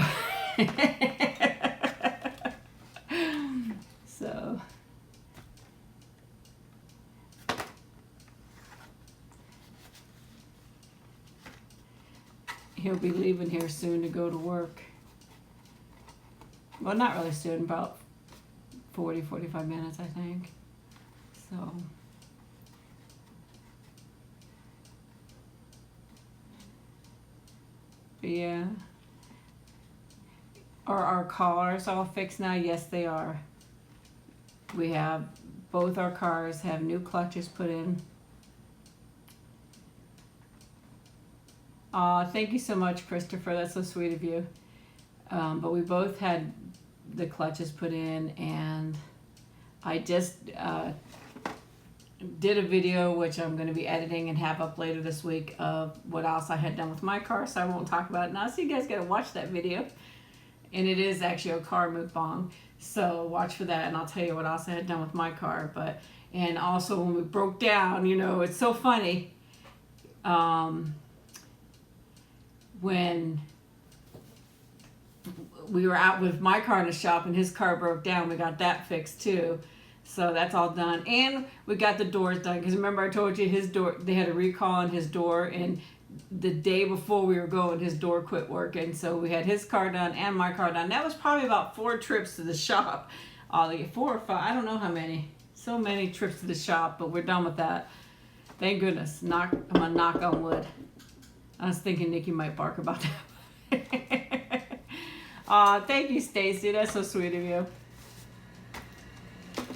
A: So. He'll be leaving here soon to go to work. Well, not really soon, about 40, 45 minutes, I think. So. Yeah. Are our cars all fixed now? Yes, they are. We have, both our cars have new clutches put in. Thank you so much, Christopher. That's so sweet of you. But we both had the clutches put in, and I just did a video, which I'm going to be editing and have up later this week, of what else I had done with my car, so I won't talk about it now. So you guys got to watch that video. And it is actually a car mukbang, so watch for that, and I'll tell you what else I had done with my car. But, and also when we broke down, you know, it's so funny. When we were out with my car in the shop and his car broke down, we got that fixed too. So that's all done. And we got the doors done, because remember I told you his door, they had a recall on his door, and the day before we were going, his door quit working. So we had his car done and my car done. That was probably about 4 trips to the shop. 4 or 5, I don't know how many. So many trips to the shop, but we're done with that. Thank goodness. I'm gonna knock on wood. I was thinking Nikki might bark about that. Thank you, Stacy. That's so sweet of you.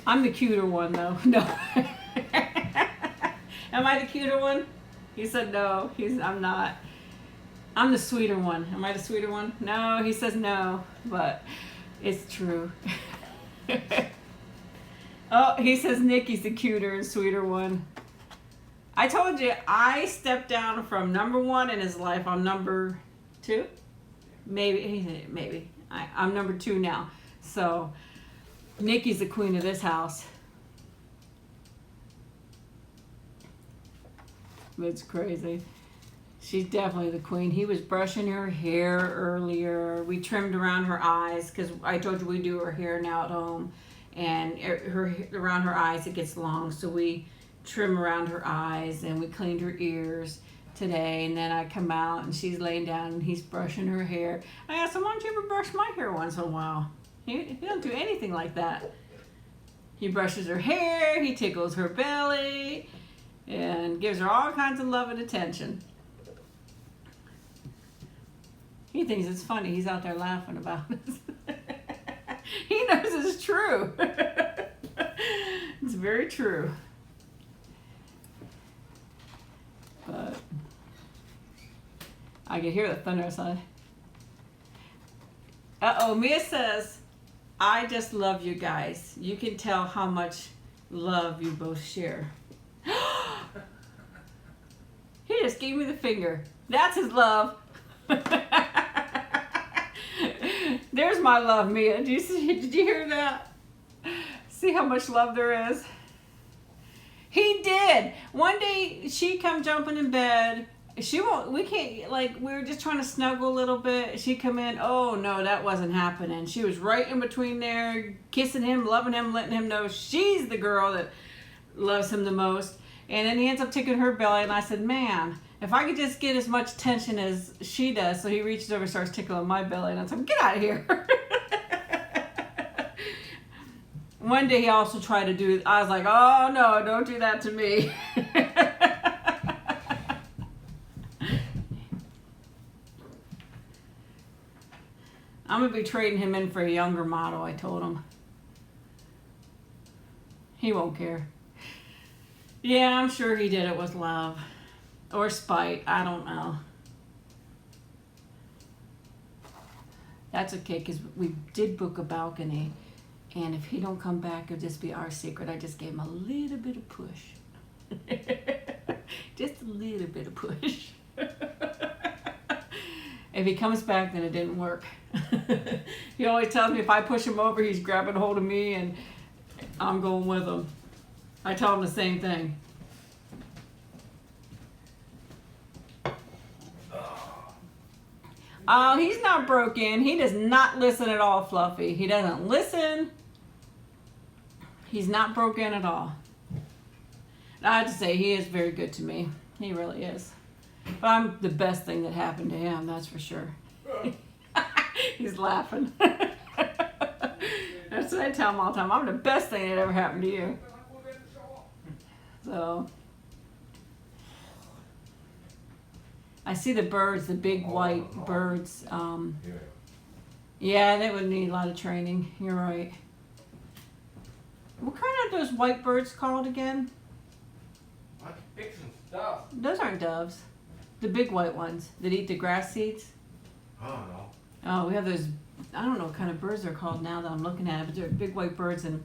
A: I'm the cuter one, though. No. Am I the cuter one? He said no. I'm not. I'm the sweeter one. Am I the sweeter one? No, he says no, but it's true. Oh, he says Nikki's the cuter and sweeter one. I told you, I stepped down from number 1 in his life. I'm number 2. Maybe. I'm number 2 now. So, Nikki's the queen of this house. It's crazy. She's definitely the queen. He was brushing her hair earlier. We trimmed around her eyes, because I told you we do her hair now at home. And around her eyes it gets long, so we trim around her eyes, and we cleaned her ears today. And then I come out and she's laying down and he's brushing her hair. I asked him, why don't you ever brush my hair once in a while? He don't do anything like that. He brushes her hair, he tickles her belly, and gives her all kinds of love and attention. He thinks it's funny. He's out there laughing about it. He knows it's true. It's very true. But I can hear the thunder outside. Uh-oh, Mia says, I just love you guys. You can tell how much love you both share. He just gave me the finger. That's his love. There's my love, Mia. Did you hear that? See how much love there is? He did. One day she come jumping in bed. We can't, like, we were just trying to snuggle a little bit. She come in. Oh no, that wasn't happening. She was right in between there, kissing him, loving him, letting him know she's the girl that loves him the most. And then he ends up tickling her belly, and I said, man, if I could just get as much attention as she does. So he reaches over and starts tickling my belly, and I said, get out of here. One day he also tried to do, I was like, oh no, don't do that to me. I'm going to be trading him in for a younger model, I told him. He won't care. Yeah, I'm sure he did it with love. Or spite, I don't know. That's okay, because we did book a balcony. And if he don't come back, it'll just be our secret. I just gave him a little bit of push. Just a little bit of push. If he comes back, then it didn't work. He always tells me if I push him over, he's grabbing hold of me and I'm going with him. I tell him the same thing. Oh, he's not broken. He does not listen at all, Fluffy. He doesn't listen. He's not broken at all. I have to say, he is very good to me. He really is. But I'm the best thing that happened to him, that's for sure. He's laughing. That's what I tell him all the time. I'm the best thing that ever happened to you. So, I see the birds, the big white birds. Yeah, they would need a lot of training. You're right. What kind are those white birds called again?
B: I'm fixing stuff.
A: Those aren't doves. The big white ones that eat the grass seeds.
B: I don't know.
A: Oh, we have those, I don't know what kind of birds they're called now that I'm looking at, but they're big white birds and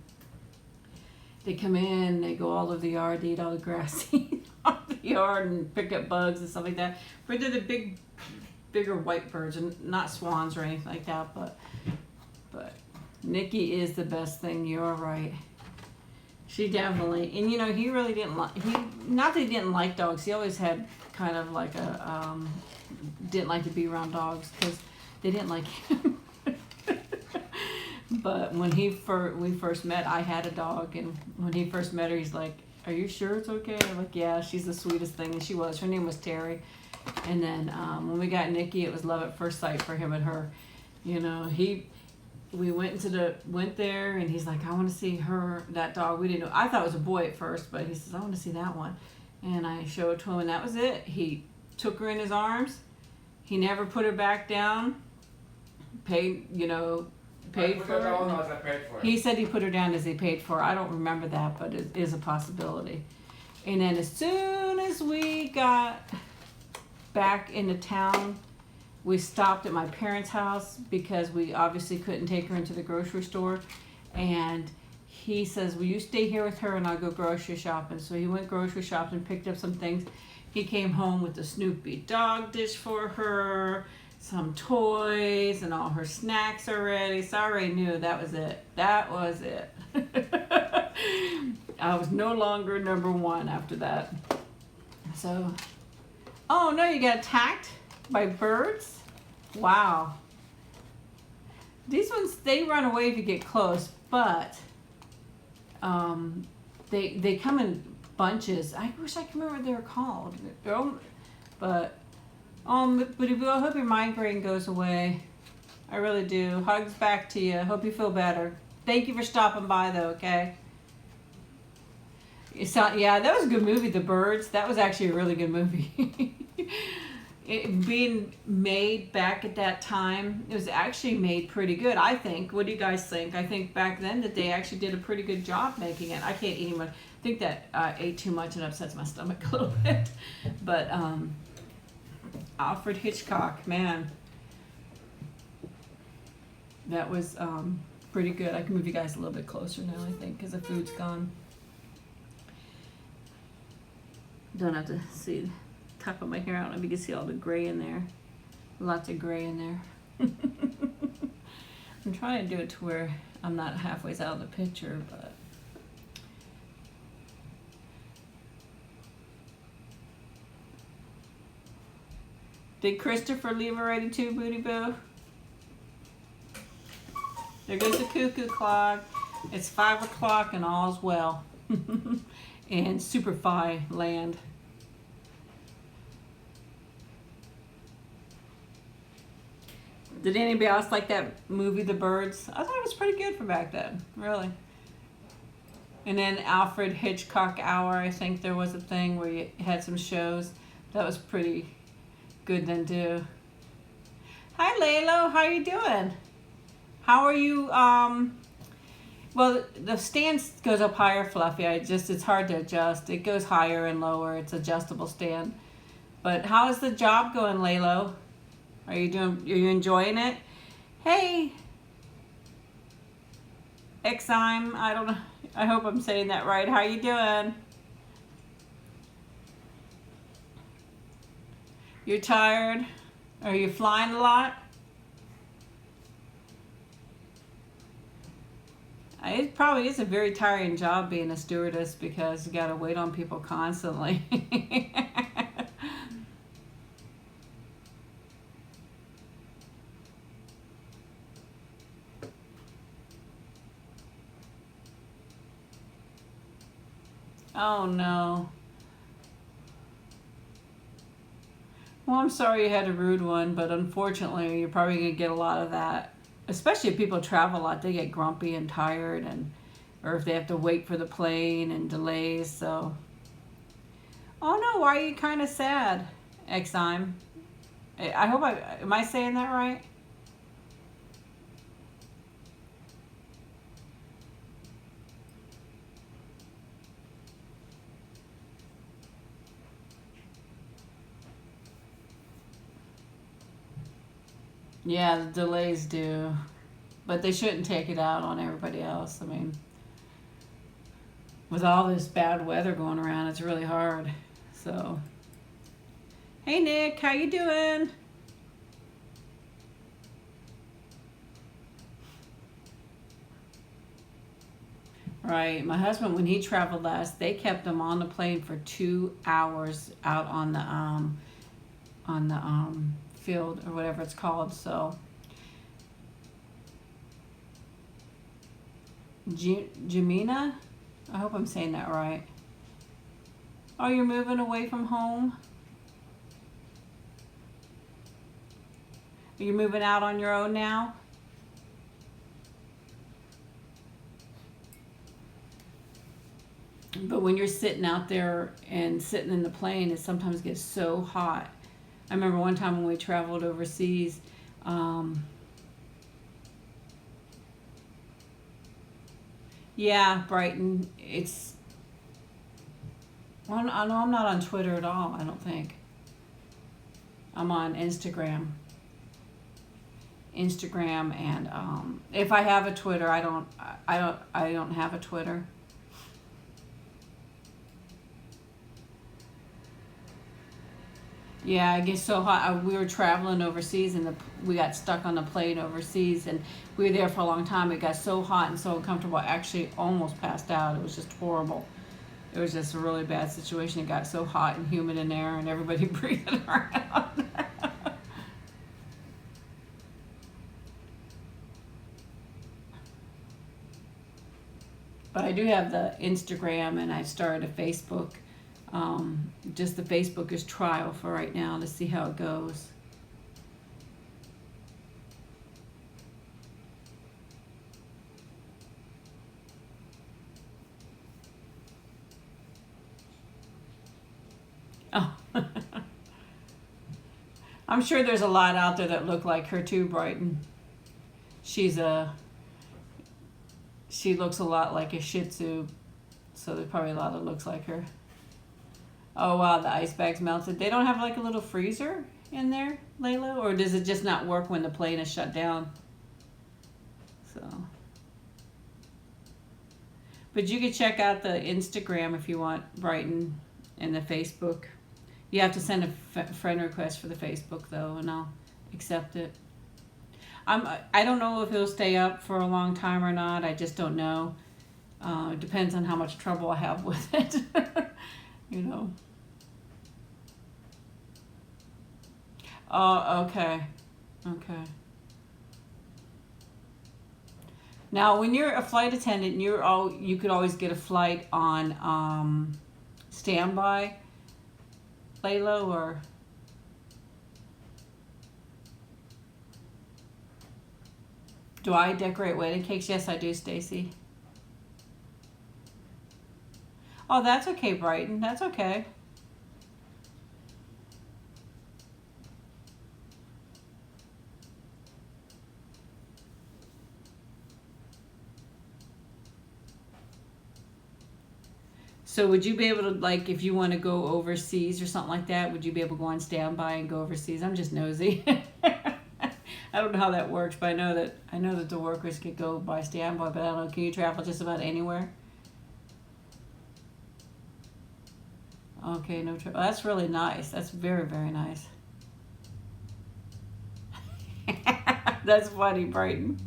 A: they come in, they go all over the yard, they eat all the grass seeds off the yard and pick up bugs and stuff like that. But they're the bigger white birds and not swans or anything like that, but Nikki is the best thing, you're right. She definitely, and you know, he really didn't like, not that he didn't like dogs, he always had kind of like a, didn't like to be around dogs because they didn't like him. But when we first met, I had a dog, and when he first met her, he's like, "Are you sure it's okay?" I'm like, "Yeah, she's the sweetest thing," and she was. Her name was Terry. And then when we got Nikki, it was love at first sight for him and her. You know, we went there, and he's like, "I want to see that dog." We didn't know. I thought it was a boy at first, but he says, "I want to see that one," and I showed it to him, and that was it. He took her in his arms. He never put her back down. Paid for her. He said he put her down as he paid for her. I don't remember that, but it is a possibility. And then as soon as we got back into town, we stopped at my parents' house because we obviously couldn't take her into the grocery store. And he says, "Will you stay here with her and I'll go grocery shopping?" So he went grocery shopping, picked up some things. He came home with the Snoopy dog dish for her, some toys, and all her snacks are ready. So I already knew that was it. That was it. I was no longer number one after that. So, oh no, you got attacked by birds? Wow. These ones, they run away if you get close, but they come in bunches. I wish I could remember what they were called. But Booty Boo, I hope your migraine goes away. I really do. Hugs back to you. Hope you feel better. Thank you for stopping by, though, okay? Yeah, that was a good movie, The Birds. That was actually a really good movie. Being made back at that time, it was actually made pretty good, I think. What do you guys think? I think back then that they actually did a pretty good job making it. I can't eat anymore. I think that I ate too much and upsets my stomach a little bit. But, Alfred Hitchcock, man, that was pretty good. I can move you guys a little bit closer now, I think, because the food's gone. Don't have to see the top of my hair. I don't know if you can see all the gray in there. Lots of gray in there. I'm trying to do it to where I'm not halfway out of the picture, but did Christopher leave already too, Booty Boo? There goes the cuckoo clock. It's 5 o'clock and all's well. In Superfi land. Did anybody else like that movie, The Birds? I thought it was pretty good for back then, really. And then Alfred Hitchcock Hour, I think there was a thing where you had some shows. That was pretty good then too. Hi Laylo, how you doing? How are you? Well, the stand goes up higher, Fluffy. It's hard to adjust. It goes higher and lower. It's adjustable stand. But how is the job going, Laylo? Are you enjoying it? Hey, Exime, I don't know. I hope I'm saying that right. How you doing? You're tired? Are you flying a lot? It probably is a very tiring job being a stewardess because you got to wait on people constantly. Oh no. Well, I'm sorry you had a rude one, but unfortunately, you're probably going to get a lot of that. Especially if people travel a lot, they get grumpy and tired, and or if they have to wait for the plane and delays. So, oh no, why are you kind of sad, Exime? I hope am I saying that right? Yeah, the delays do, but they shouldn't take it out on everybody else. I mean, with all this bad weather going around, it's really hard. So, hey Nick, how you doing? Right, my husband, when he traveled last, they kept him on the plane for 2 hours out on the field or whatever it's called. So, Jamina, I hope I'm saying that right. Oh, you're moving away from home? Are you moving out on your own now? But when you're sitting out there and sitting in the plane, it sometimes gets so hot. I remember one time when we traveled overseas, yeah, Brighton, well, I know I'm not on Twitter at all, I don't think. I'm on Instagram. And if I have a Twitter, I don't have a Twitter. Yeah, it gets so hot. We were traveling overseas, and we got stuck on the plane overseas, and we were there for a long time. It got so hot and so uncomfortable. I actually almost passed out. It was just horrible. It was just a really bad situation. It got so hot and humid in there, and everybody breathing around. But I do have the Instagram, and I started a Facebook. Just the Facebook is trial for right now to see how it goes. Oh. I'm sure there's a lot out there that look like her too, Brighton. She looks a lot like a Shih Tzu, so there's probably a lot that looks like her. Oh wow, the ice bag's melted. They don't have like a little freezer in there, Layla? Or does it just not work when the plane is shut down? So. But you can check out the Instagram if you want, Brighton, and the Facebook. You have to send a friend request for the Facebook though, and I'll accept it. I don't know if it'll stay up for a long time or not. I just don't know. It depends on how much trouble I have with it. You know. Oh, okay. Okay. Now, when you're a flight attendant, you could always get a flight on standby, Layla, or do I decorate wedding cakes? Yes, I do, Stacy. Oh, that's okay, Brighton. That's okay. So would you be able to, like, if you want to go overseas or something like that, would you be able to go on standby and go overseas? I'm just nosy. I don't know how that works, but I know that the workers could go by standby, but I don't know. Can you travel just about anywhere? Okay, no trouble. That's really nice. That's very, very nice. That's funny, Brighton.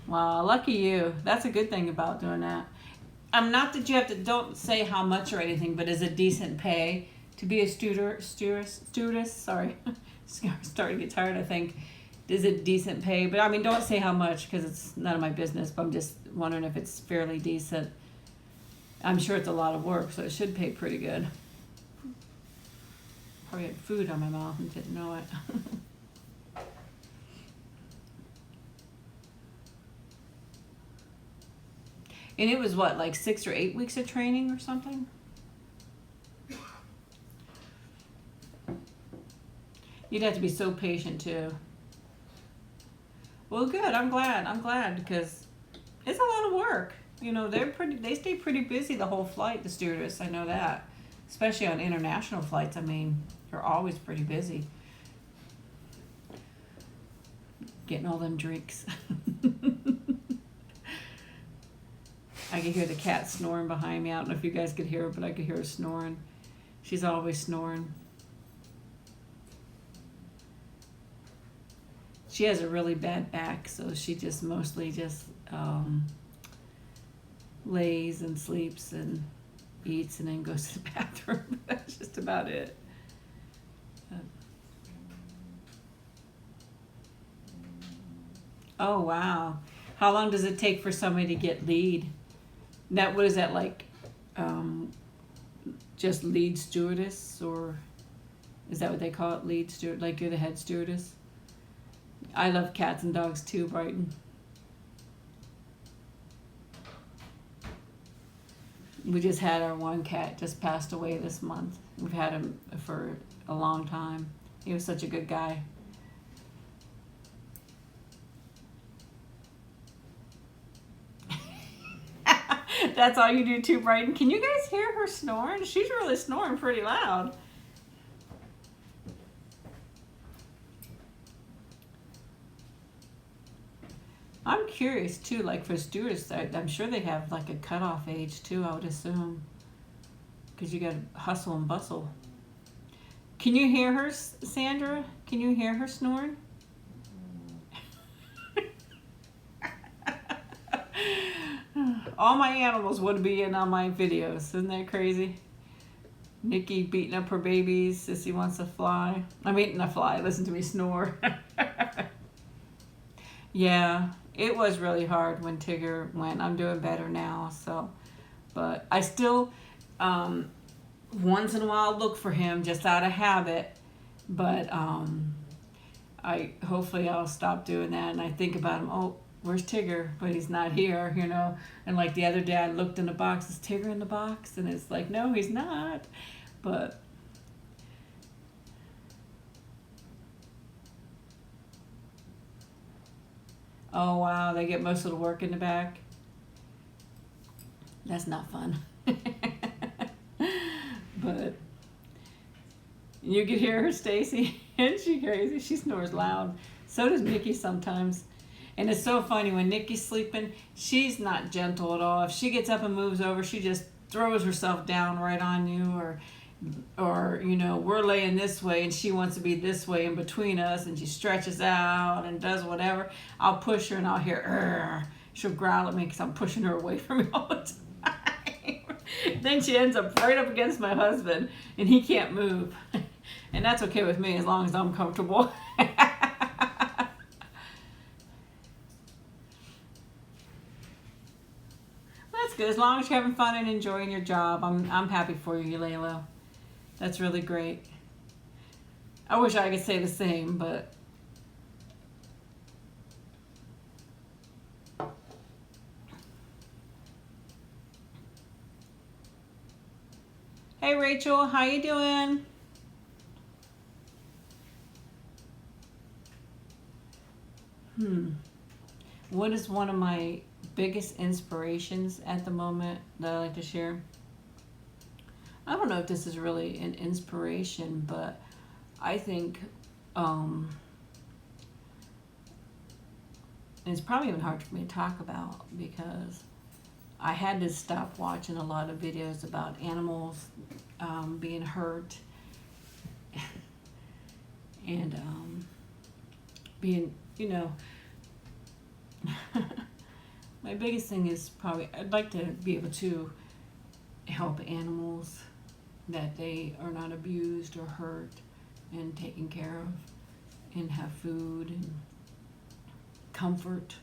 A: Wow, lucky you. That's a good thing about doing that. Not that you have to, don't say how much or anything, but is it decent pay to be a stewardess? Sorry, starting to get tired, I think. Is it decent pay? But I mean, don't say how much because it's none of my business, but I'm just wondering if it's fairly decent. I'm sure it's a lot of work, so it should pay pretty good. Probably had food on my mouth and didn't know it. And it was what, like 6 or 8 weeks of training or something? You'd have to be so patient too. Well, good. I'm glad because it's a lot of work. You know, they stay pretty busy the whole flight, the stewardess. I know that. Especially on international flights. I mean, they're always pretty busy. Getting all them drinks. I could hear the cat snoring behind me. I don't know if you guys could hear her, but I could hear her snoring. She's always snoring. She has a really bad back, so she just mostly just lays and sleeps and eats and then goes to the bathroom. That's just about it. Oh, wow. How long does it take for somebody to get lead? That, what is that, like, just lead stewardess, or is that what they call it, lead steward? Like you're the head stewardess? I love cats and dogs too, Brighton. We just had our one cat just passed away this month. We've had him for a long time. He was such a good guy. That's all you do too, Brighton. Can you guys hear her snoring? She's really snoring pretty loud. I'm curious too, like for stewardess, I'm sure they have like a cutoff age too, I would assume. Because you got to hustle and bustle. Can you hear her, Sandra? Can you hear her snoring? All my animals would be in on my videos. Isn't that crazy? Nikki beating up her babies. Sissy wants to fly. I'm eating a fly. Listen to me snore. Yeah, it was really hard when Tigger went. I'm doing better now, so. But I still, once in a while, look for him just out of habit. But hopefully I'll stop doing that. And I think about him. Oh, where's Tigger? But he's not here, you know. And like the other day, I looked in the box. Is Tigger in the box? And it's like, no, he's not. But oh wow, they get most of the work in the back. That's not fun. But you can hear her, Stacy. Isn't she crazy? She snores loud. So does Nikki sometimes. And it's so funny when Nikki's sleeping, she's not gentle at all. If she gets up and moves over, she just throws herself down right on you, or you know, we're laying this way and she wants to be this way in between us, and she stretches out and does whatever. I'll push her and I'll hear "Urgh." She'll growl at me because I'm pushing her away from me all the time. Then she ends up right up against my husband and he can't move. And that's okay with me as long as I'm comfortable. That's good. As long as you're having fun and enjoying your job, I'm happy for you, Layla. That's really great. I wish I could say the same, but Hey Rachel, how you doing? What is one of my biggest inspirations at the moment that I like to share? I don't know if this is really an inspiration, but I think it's probably even hard for me to talk about because I had to stop watching a lot of videos about animals being hurt and being, my biggest thing is probably I'd like to be able to help animals that they are not abused or hurt and taken care of and have food and comfort.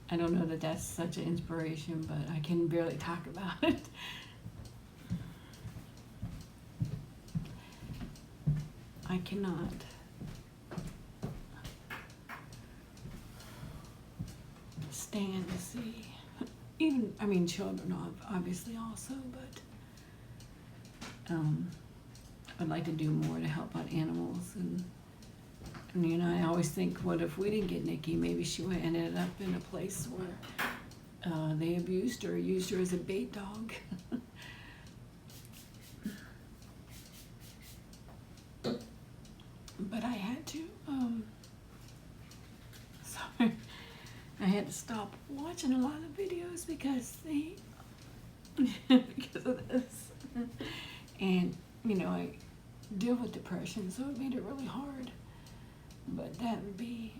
A: I don't know that that's such an inspiration, but I can barely talk about it. I cannot. Stand to see. Even, children obviously also, but I'd like to do more to help out animals. And I always think, what if we didn't get Nikki? Maybe she would have ended up in a place where they abused her, used her as a bait dog. But I had to. Sorry. I had to stop watching a lot of videos because because of this. And, I deal with depression, so it made it really hard. But that would be,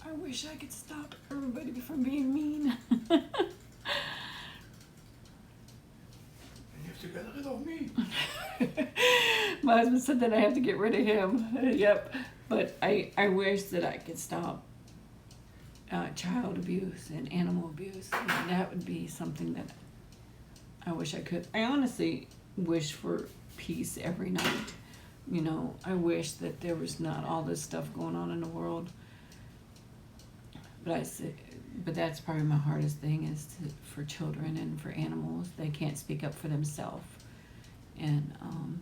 A: I wish I could stop everybody from being mean.
B: And you have to get rid of me.
A: My husband said that I have to get rid of him. Yep. But I wish that I could stop child abuse and animal abuse. That would be something that I wish I could. I honestly wish for peace every night. I wish that there was not all this stuff going on in the world. But that's probably my hardest thing is for children and for animals. They can't speak up for themselves and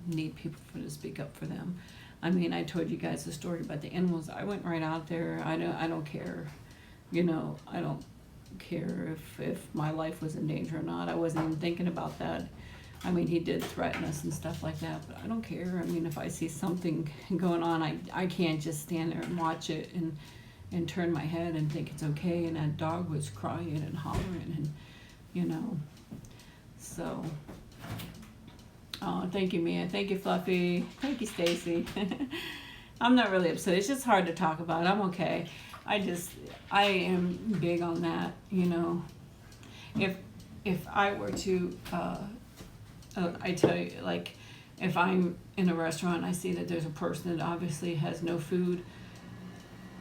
A: need people to speak up for them. I told you guys the story about the animals. I went right out there. I don't care. I don't care if my life was in danger or not. I wasn't even thinking about that. He did threaten us and stuff like that, but I don't care. If I see something going on, I can't just stand there and watch it and turn my head and think it's okay. And that dog was crying and hollering and, so. Oh, thank you, Mia. Thank you, Fluffy. Thank you, Stacy. I'm not really upset. It's just hard to talk about. I'm okay. I am big on that, If I were to, I tell you, like, if I'm in a restaurant and I see that there's a person that obviously has no food,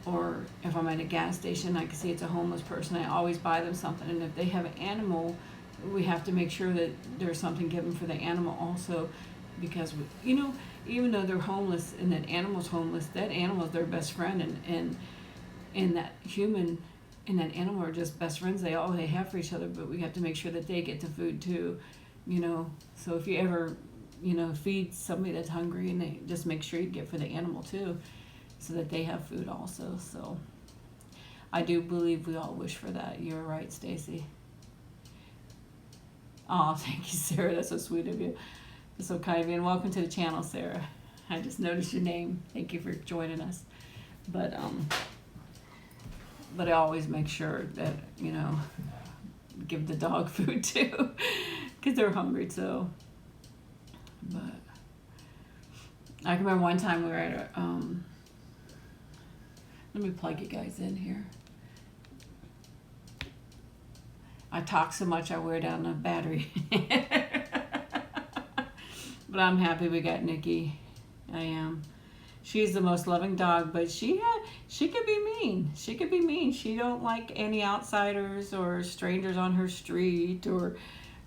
A: or if I'm at a gas station, I can see it's a homeless person, I always buy them something. And if they have an animal, we have to make sure that there's something given for the animal also, because even though they're homeless and that animal's homeless, that animal is their best friend, and that human and that animal are just best friends. They have for each other, but we have to make sure that they get the food too, So if you ever, feed somebody that's hungry, and they just make sure you get for the animal too, so that they have food also. So I do believe we all wish for that. You're right, Stacy. Oh, thank you, Sarah. That's so sweet of you. That's so kind of you. And welcome to the channel, Sarah. I just noticed your name. Thank you for joining us. But I always make sure that, give the dog food too, because they're hungry too. But I can remember one time we were at let me plug you guys in here. I talk so much I wear down the battery. But I'm happy we got Nikki. I am. She's the most loving dog, but she could be mean. She could be mean. She don't like any outsiders or strangers on her street, or,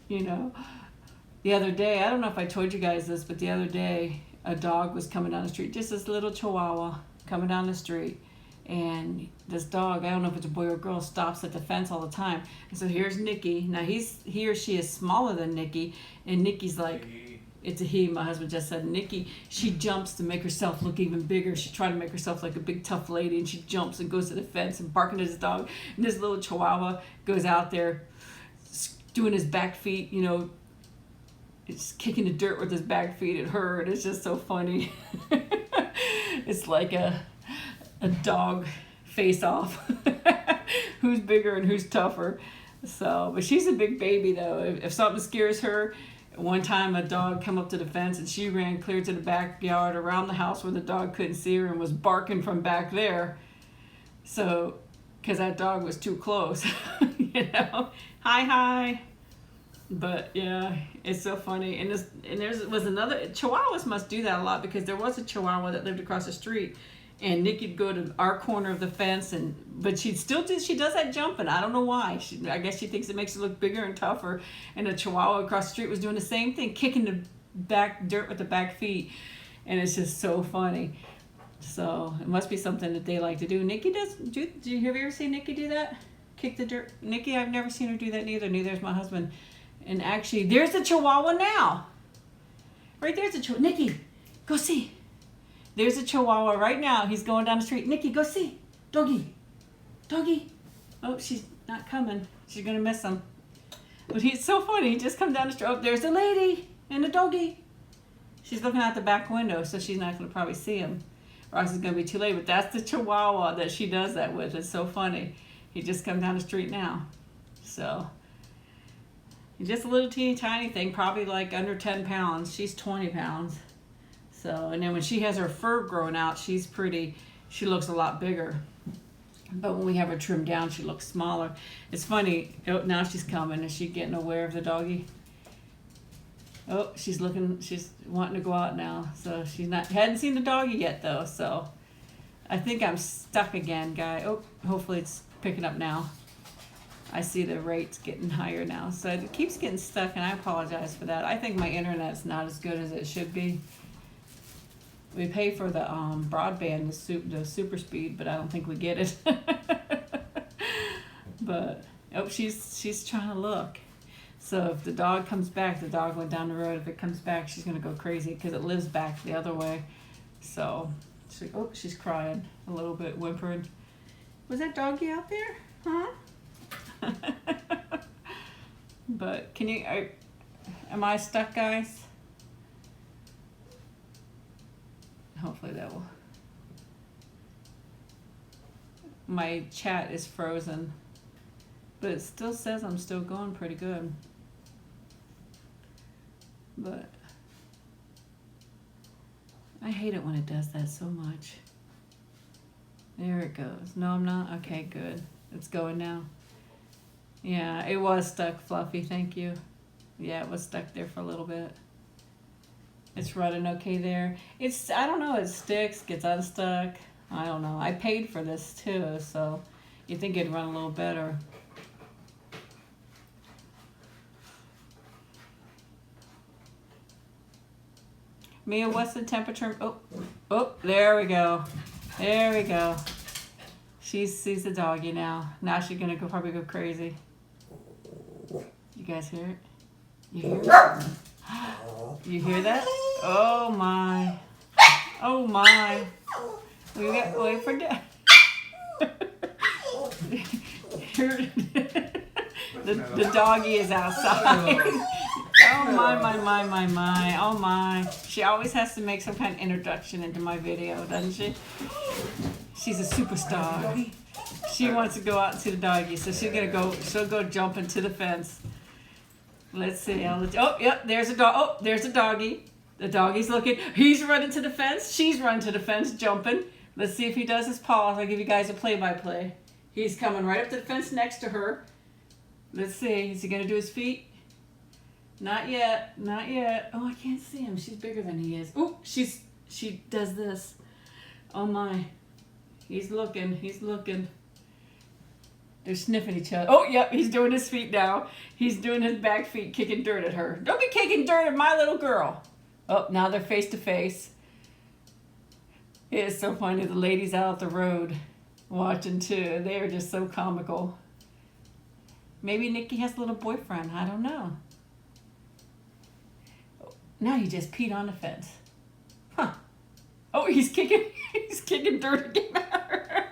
A: The other day, I don't know if I told you guys this, but the other day, a dog was coming down the street, just this little Chihuahua coming down the street, And this dog, I don't know if it's a boy or girl, stops at the fence all the time. And so here's Nikki. Now he or she is smaller than Nikki, and Nikki's like, it's a he, my husband just said. Nikki, she jumps to make herself look even bigger. She's trying to make herself like a big tough lady, and she jumps and goes to the fence and barking at his dog. And this little Chihuahua goes out there doing his back feet, you know, it's kicking the dirt with his back feet at her, and it's just so funny. It's like a dog face off. Who's bigger and who's tougher. So, but she's a big baby though. If something scares her, one time a dog come up to the fence and she ran clear to the backyard around the house where the dog couldn't see her and was barking from back there. So, because that dog was too close, you know, hi. But yeah, it's so funny. And there was another, Chihuahuas must do that a lot, because there was a Chihuahua that lived across the street, and Nikki'd go to our corner of the fence, but she does that jumping. I don't know why. I guess she thinks it makes her look bigger and tougher. And the Chihuahua across the street was doing the same thing, kicking the back dirt with the back feet. And it's just so funny. So it must be something that they like to do. Nikki does, have you ever seen Nikki do that? Kick the dirt? Nikki, I've never seen her do that neither. Neither is my husband. And actually, there's the Chihuahua now. Right there's the Chihuahua. Nikki, go see. There's a Chihuahua right now. He's going down the street. Nikki, go see. Doggy. Oh, she's not coming. She's going to miss him. But he's so funny. He just come down the street. Oh, there's the lady and the doggy. She's looking out the back window, so she's not going to probably see him. Or else it's going to be too late. But that's the Chihuahua that she does that with. It's so funny. He just come down the street now. So, just a little teeny tiny thing, probably like under 10 pounds. She's 20 pounds. So, and then when she has her fur growing out, she looks a lot bigger. But when we have her trimmed down, she looks smaller. It's funny, oh, now she's coming. Is she getting aware of the doggy? Oh, she's wanting to go out now. So hadn't seen the doggy yet though, so I think I'm stuck again, guy. Oh, hopefully it's picking up now. I see the rates getting higher now, so it keeps getting stuck, and I apologize for that. I think my internet's not as good as it should be. We pay for the broadband, the super speed, but I don't think we get it. But oh, she's trying to look. So if the dog comes back, the dog went down the road. If it comes back, she's gonna go crazy because it lives back the other way. So she's crying a little bit, whimpering. Was that doggy out there? Huh? But am I stuck, guys? Hopefully that will. My chat is frozen, but it still says I'm still going pretty good. But I hate it when it does that so much. There it goes. No, I'm not. Okay, good. It's going now. Yeah, it was stuck, Fluffy. Thank you. Yeah, it was stuck there for a little bit. It's running okay there. I don't know, it sticks, gets unstuck. I don't know. I paid for this too, so you think it'd run a little better. Mia, what's the temperature? Oh, there we go. There we go. She sees the doggy now. Now she's gonna probably go crazy. You guys hear it? You hear it? You hear that? Oh my. Oh my. Wait for that. The doggy is outside. Oh my. Oh my. She always has to make some kind of introduction into my video, doesn't she? She's a superstar. She wants to go out and see the doggy, so she'll go jump into the fence. Let's see. Oh, yep, there's a dog. Oh, there's a doggy. The doggy's looking. He's running to the fence. She's running to the fence, jumping. Let's see if he does his paws. I'll give you guys a play-by-play. He's coming right up to the fence next to her. Let's see. Is he going to do his feet? Not yet. Not yet. Oh, I can't see him. She's bigger than he is. Oh, she does this. Oh, my. He's looking. He's looking. They're sniffing each other. Oh, yep, he's doing his feet now. He's doing his back feet, kicking dirt at her. Don't be kicking dirt at my little girl. Oh, now they're face to face. It is so funny. The lady's out the road. watching too. They are just so comical. Maybe Nikki has a little boyfriend. I don't know. Now he just peed on the fence. Huh. Oh, he's kicking dirt again at her.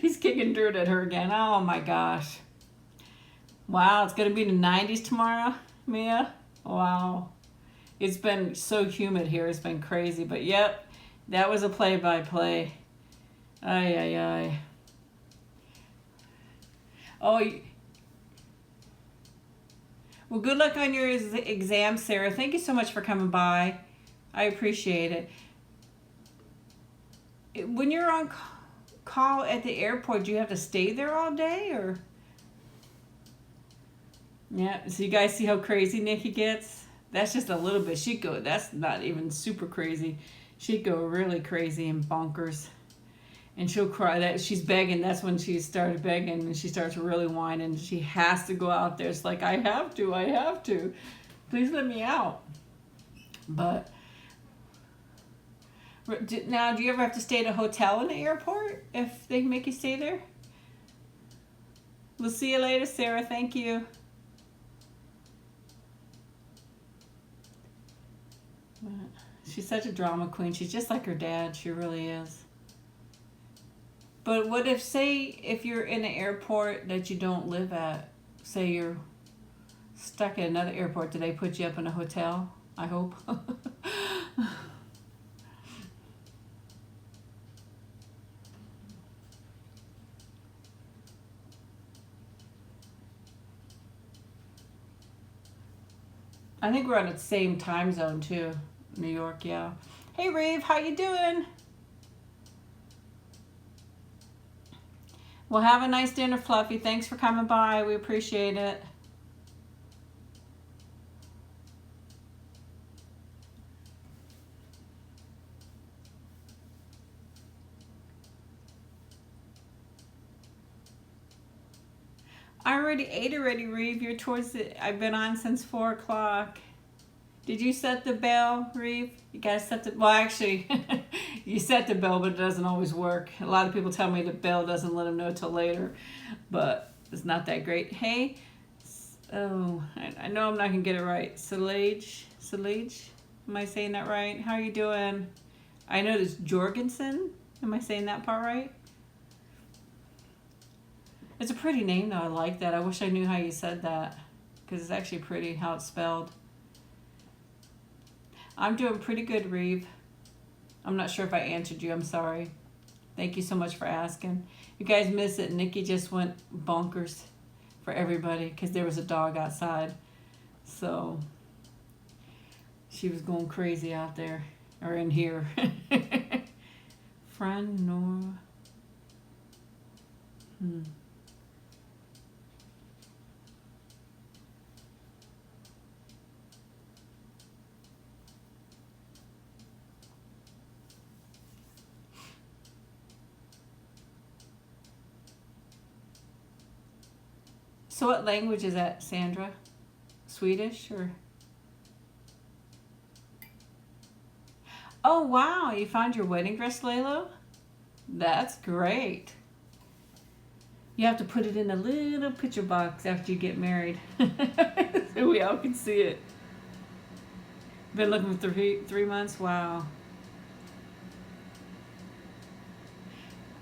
A: He's kicking dirt at her again. Oh my gosh. Wow, it's gonna be in the 90s tomorrow, Mia. Wow. It's been so humid here. It's been crazy. But yep, that was a play-by-play. Ay, ay, ay. Oh, well, good luck on your exam, Sarah. Thank you so much for coming by. I appreciate it. When you're on call at the airport, do you have to stay there all day, or? Yeah, so you guys see how crazy Nikki gets? That's just a little bit. That's not even super crazy. She'd go really crazy and bonkers. And she'll cry. That she's begging. That's when she started begging, and she starts really whining. She has to go out there. It's like, I have to. Please let me out. But now, do you ever have to stay at a hotel in the airport if they make you stay there? We'll see you later, Sarah. Thank you. She's such a drama queen. She's just like her dad. She really is. But what if you're in an airport that you don't live at, say you're stuck at another airport, do they put you up in a hotel? I hope. I think we're on the same time zone too, New York, yeah. Hey Reeve, how you doing? Well, have a nice dinner, Fluffy. Thanks for coming by. We appreciate it. I already ate already, Reeve. You're towards the... I've been on since 4 o'clock. Did you set the bell, Reeve? You gotta set the... Well, actually, you set the bell, but it doesn't always work. A lot of people tell me the bell doesn't let them know till later, but it's not that great. Hey, oh, I know I'm not gonna get it right. Salage? Am I saying that right? How are you doing? I know it's Jorgensen. Am I saying that part right? It's a pretty name, though. I like that. I wish I knew how you said that, because it's actually pretty how it's spelled. I'm doing pretty good, Reeve. I'm not sure if I answered you. I'm sorry. Thank you so much for asking. You guys missed it. Nikki just went bonkers for everybody because there was a dog outside. So she was going crazy out there, or in here. Friend Nora. So what language is that, Sandra? Swedish or? Oh wow, you found your wedding dress, Laylo? That's great. You have to put it in a little picture box after you get married. So we all can see it. Been looking for three months? Wow.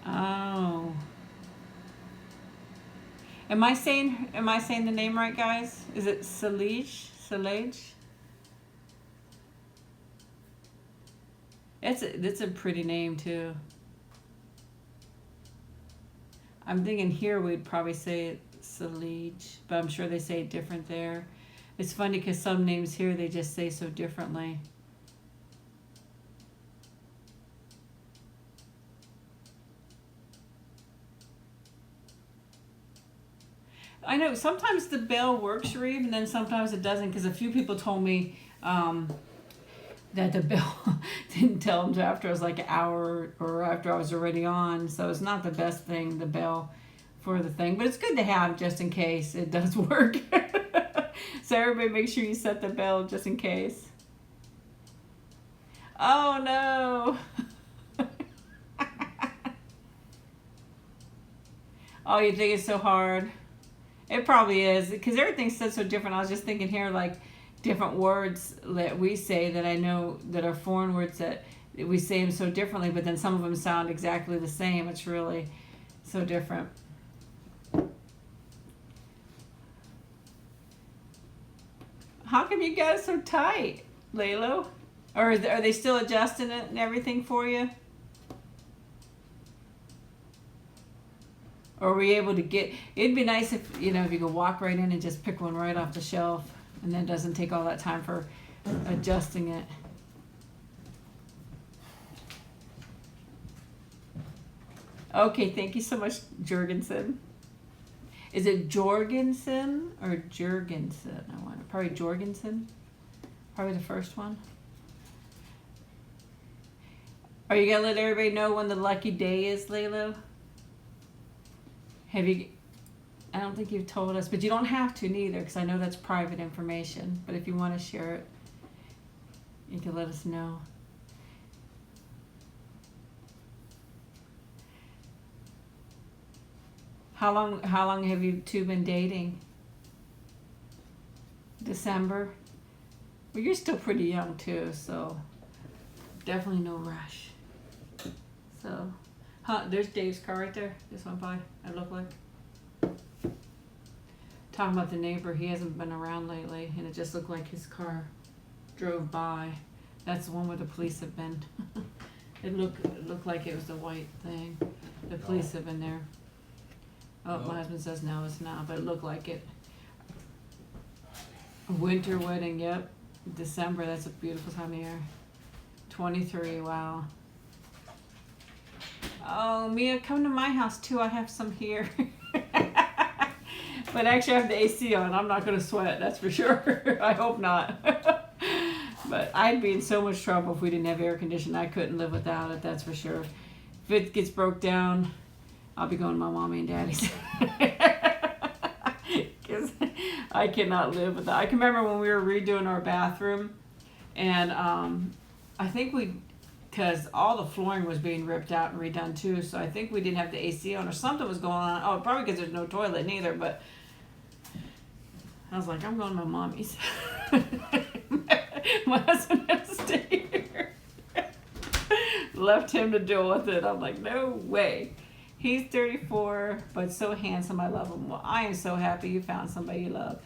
A: Oh. Am I saying the name right, guys? Is it Salage? It's a pretty name too. I'm thinking here we'd probably say it Salage, but I'm sure they say it different there. It's funny because some names here they just say so differently. I know sometimes the bell works, Reeve, and then sometimes it doesn't, because a few people told me that the bell didn't tell them till after it was like an hour or after I was already on. So it's not the best thing, the bell, for the thing. But it's good to have just in case it does work. So everybody make sure you set the bell just in case. Oh no. Oh, you think it's so hard? It probably is, because everything's said so different. I was just thinking here, like, different words that we say that I know that are foreign words that we say them so differently, but then some of them sound exactly the same. It's really so different. How come you got it so tight, Laylo? Or are they still adjusting it and everything for you? Or were you able to get, it'd be nice if, if you could walk right in and just pick one right off the shelf, and then it doesn't take all that time for adjusting it. Okay, thank you so much, Jorgensen. Is it Jorgensen or Jurgensen? I wonder. Probably Jorgensen. Probably the first one. Are you gonna let everybody know when the lucky day is, Laylo? Have you? I don't think you've told us, but you don't have to neither, because I know that's private information. But if you want to share it, you can let us know. How long have you two been dating? December? Well, you're still pretty young too, so definitely no rush. So, there's Dave's car right there. This one by, I look like. Talking about the neighbor, he hasn't been around lately, and it just looked like his car drove by. That's the one where the police have been. It looked like it was a white thing. The police have been there. Oh, my husband says no, it's not, but it looked like it. Winter wedding, yep. December, that's a beautiful time of year. 23, wow. Oh, Mia, come to my house too. I have some here. But actually I have the AC on. I'm not going to sweat, that's for sure. I hope not. But I'd be in so much trouble if we didn't have air conditioning. I couldn't live without it, that's for sure. If it gets broke down, I'll be going to my mommy and daddy's. Because I cannot live with that. I can remember when we were redoing our bathroom, and I think because all the flooring was being ripped out and redone too, so I think we didn't have the AC on or something was going on. Oh, probably because there's no toilet neither, but I was like, I'm going to my mommy's. My husband had to stay here. Left him to deal with it. I'm like, no way. He's 34, but so handsome. I love him. Well, I am so happy you found somebody you love.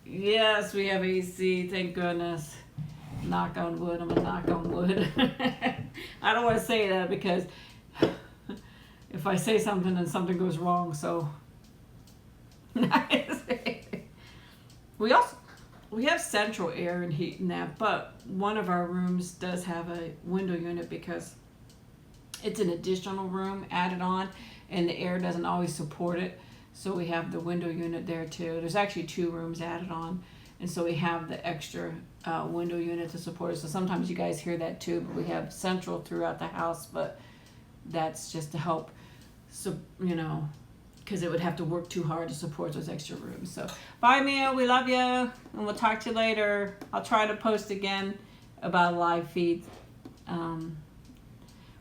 A: Yes, we have AC. Thank goodness. Knock on wood. I'm gonna knock on wood. I don't want to say that because if I say something and something goes wrong, so we have central air and heat in that, but one of our rooms does have a window unit because it's an additional room added on, and the air doesn't always support it. So we have the window unit there too. There's actually 2 rooms added on, and so we have the extra window unit to support it. So sometimes you guys hear that too, but we have central throughout the house, but that's just to help, so because it would have to work too hard to support those extra rooms. So bye, Mia, we love you, and we'll talk to you later. I'll try to post again about a live feed.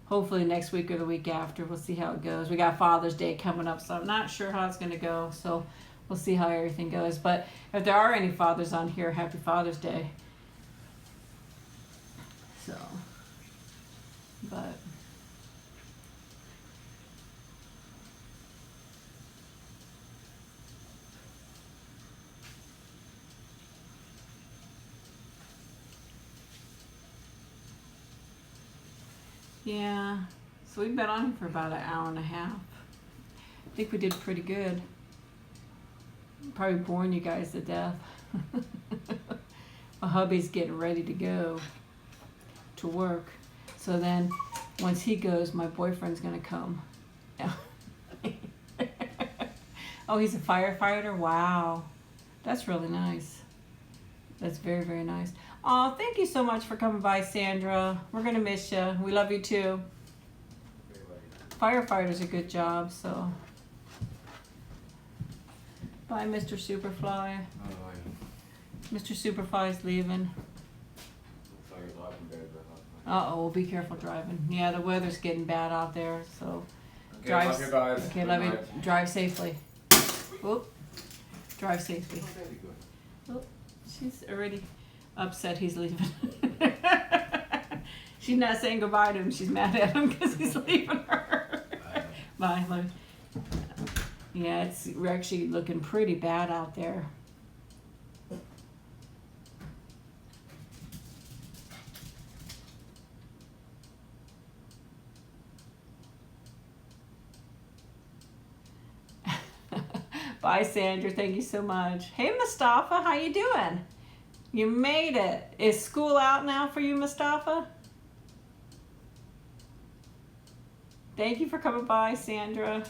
A: Hopefully next week or the week after. We'll see how it goes. We got Father's Day coming up, so I'm not sure how it's going to go. So we'll see how everything goes. But if there are any fathers on here, happy Father's Day. So, but yeah. So we've been on here for about an hour and a half. I think we did pretty good. Probably boring you guys to death. My hubby's getting ready to go to work. So then once he goes, my boyfriend's gonna come. Oh, he's a firefighter? Wow. That's really nice. That's very, very nice. Oh, thank you so much for coming by, Sandra. We're gonna miss you. We love you too. Firefighter's a good job, so. Bye, Mr. Superfly. Mr. Superfly's leaving. Uh-oh, be careful driving. Yeah, the weather's getting bad out there, so
C: Okay, love you guys.
A: Okay,
C: Good
A: love you.
C: night.
A: Drive safely. Whoop. Drive safely.
B: Oh, very good.
A: Oh, she's already upset he's leaving. She's not saying goodbye to him. She's mad at him because he's leaving her. Bye, love you. Yeah, we're actually looking pretty bad out there. Bye, Sandra. Thank you so much. Hey, Mustafa, how you doing? You made it. Is school out now for you, Mustafa? Thank you for coming by, Sandra.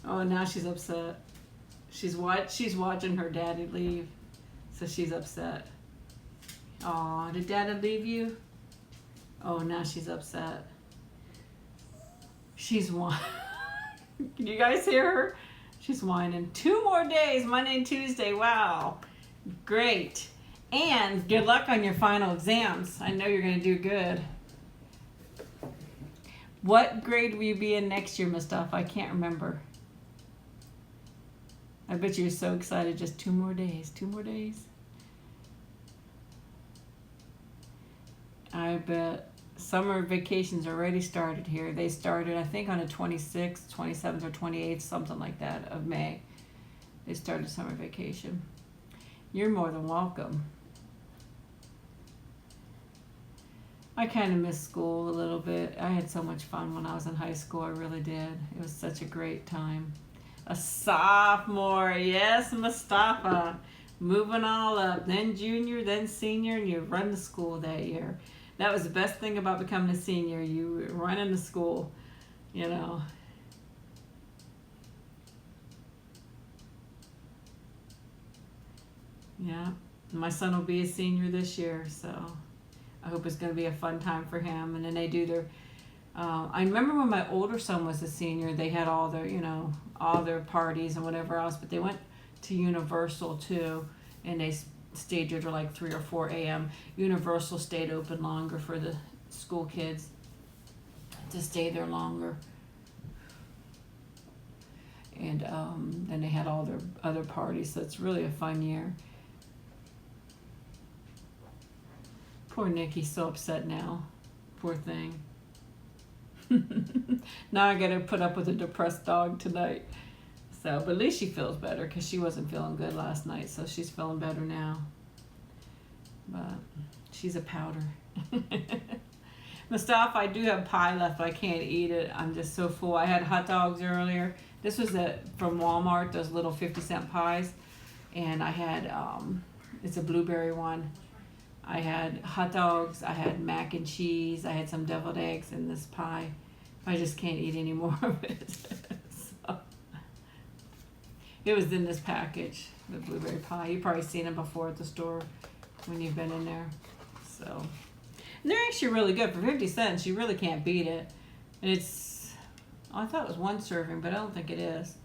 A: Oh, now she's upset. She's watching her daddy leave, so she's upset. Aw, did daddy leave you? Oh, now she's upset. She's whining. Can you guys hear her? She's whining. 2 more days, Monday and Tuesday. Wow, great. And good luck on your final exams. I know you're gonna do good. What grade will you be in next year, Mustafa? I can't remember. I bet you're so excited. Just 2 more days. 2 more days. I bet summer vacations already started here. They started, I think, on the 26th, 27th, or 28th, something like that, of May. They started summer vacation. You're more than welcome. I kind of miss school a little bit. I had so much fun when I was in high school. I really did. It was such a great time. A sophomore, yes, Mustafa. Moving all up, then junior, then senior, and you run the school that year. That was the best thing about becoming a senior. You were running the school, you know. Yeah, my son will be a senior this year, so I hope it's going to be a fun time for him. And then they do their, I remember when my older son was a senior, they had all their, all their parties and whatever else, but they went to Universal too, and they stayed there till like 3 or 4 a.m. Universal stayed open longer for the school kids to stay there longer. And then they had all their other parties, so it's really a fun year. Poor Nikki's so upset now. Poor thing. Now I gotta put up with a depressed dog tonight. So, but at least she feels better because she wasn't feeling good last night, so she's feeling better now. But she's a powder. Mustafa, I do have pie left, but I can't eat it. I'm just so full. I had hot dogs earlier. This was from Walmart, those little 50-cent pies. And I had, it's a blueberry one. I had hot dogs, I had mac and cheese, I had some deviled eggs in this pie. I just can't eat any more of it. So, it was in this package, the blueberry pie. You've probably seen it before at the store when you've been in there. So, and they're actually really good. For 50 cents, you really can't beat it. And it's, I thought it was 1 serving, but I don't think it is.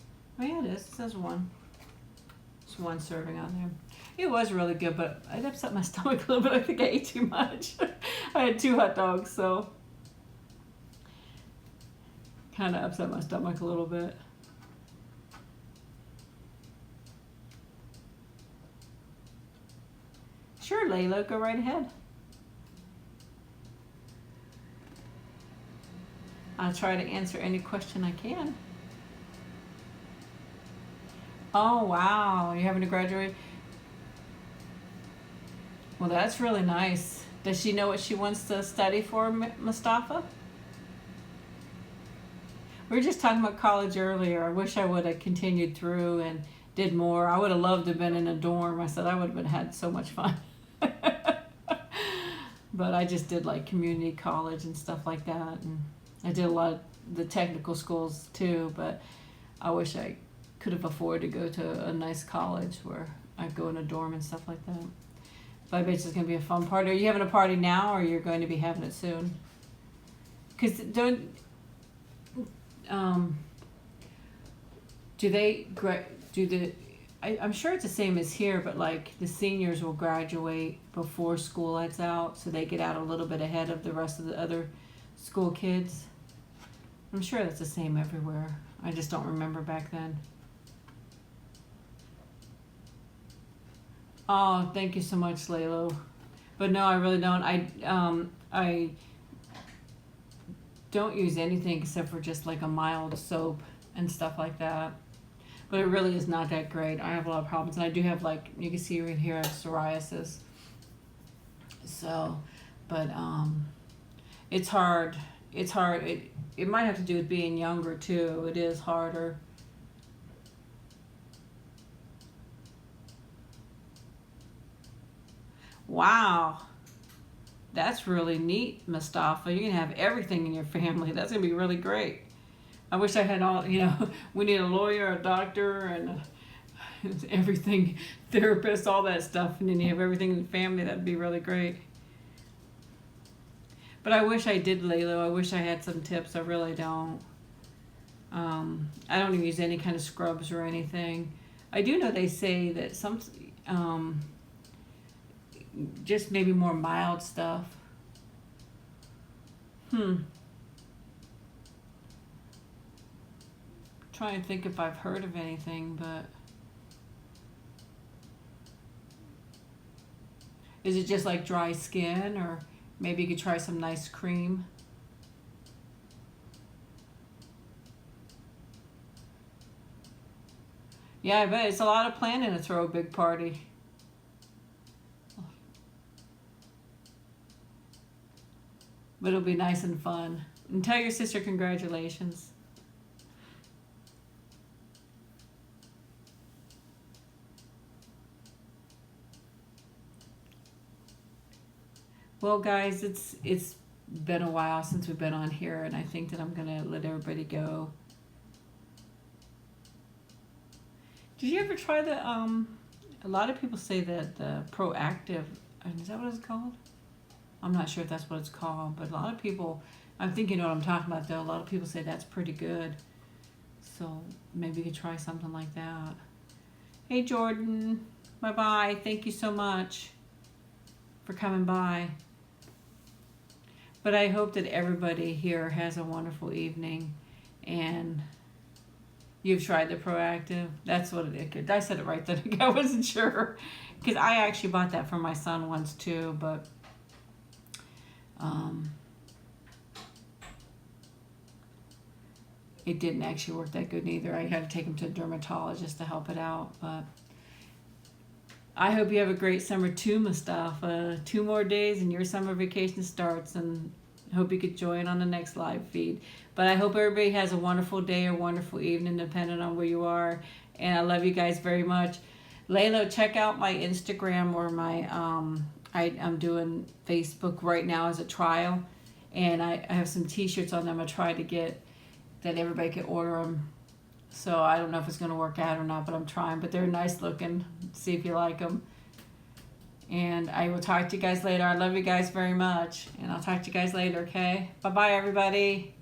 A: Oh yeah, it is. It says 1. It's 1 serving on there. It was really good, but it upset my stomach a little bit. I think I ate too much. I had 2 hot dogs, so kind of upset my stomach a little bit. Sure, Layla, go right ahead. I'll try to answer any question I can. Oh, wow, you're having to graduate? Well, that's really nice. Does she know what she wants to study for, Mustafa? We were just talking about college earlier. I wish I would have continued through and did more. I would have loved to have been in a dorm. I said I would have had so much fun. But I just did like community college and stuff like that. And I did a lot of the technical schools too, but I wish I could have afforded to go to a nice college where I'd go in a dorm and stuff like that. But I bet it's going to be a fun party. Are you having a party now, or you're going to be having it soon? Because Do they do the? I'm sure it's the same as here, but like the seniors will graduate before school lets out, so they get out a little bit ahead of the rest of the other school kids. I'm sure that's the same everywhere. I just don't remember back then. Oh, thank you so much, Lalo. But no, I really don't. I don't use anything except for just like a mild soap and stuff like that. But it really is not that great. I have a lot of problems, and I do have, like, you can see right here, I have psoriasis. So, but it's hard. It's hard. It might have to do with being younger too. It is harder. Wow. That's really neat, Mustafa. You're gonna have everything in your family. That's gonna be really great. I wish I had all, we need a lawyer, a doctor, and everything, therapist, all that stuff, and then you have everything in the family. That'd be really great. But I wish I did, Lalo. I wish I had some tips. I really don't. I don't even use any kind of scrubs or anything. I do know they say that some, just maybe more mild stuff. Trying to think if I've heard of anything, but is it just like dry skin, or maybe you could try some nice cream? Yeah, I bet it's a lot of planning to throw a big party. But it'll be nice and fun. And tell your sister congratulations. Well, guys, it's been a while since we've been on here, and I think that I'm gonna let everybody go. Did you ever try the a lot of people say that the Proactiv, is that what it's called? I'm not sure if that's what it's called, but a lot of people, I'm thinking what I'm talking about though, a lot of people say that's pretty good. So maybe you could try something like that. Hey Jordan, bye-bye. Thank you so much for coming by. But I hope that everybody here has a wonderful evening, and you've tried the Proactiv. That's what it is. I said it right then. I wasn't sure, because I actually bought that for my son once too, but it didn't actually work that good neither. I had to take him to a dermatologist to help it out. But I hope you have a great summer too, Mustafa. 2 more days and your summer vacation starts, and hope you could join on the next live feed. But I hope everybody has a wonderful day or wonderful evening, depending on where you are. And I love you guys very much. Lalo, check out my Instagram or my I'm doing Facebook right now as a trial, and I have some t-shirts on them. I try to get that everybody can order them. So I don't know if it's going to work out or not, but I'm trying. But they're nice looking. See if you like them. And I will talk to you guys later. I love you guys very much. And I'll talk to you guys later, okay? Bye-bye, everybody.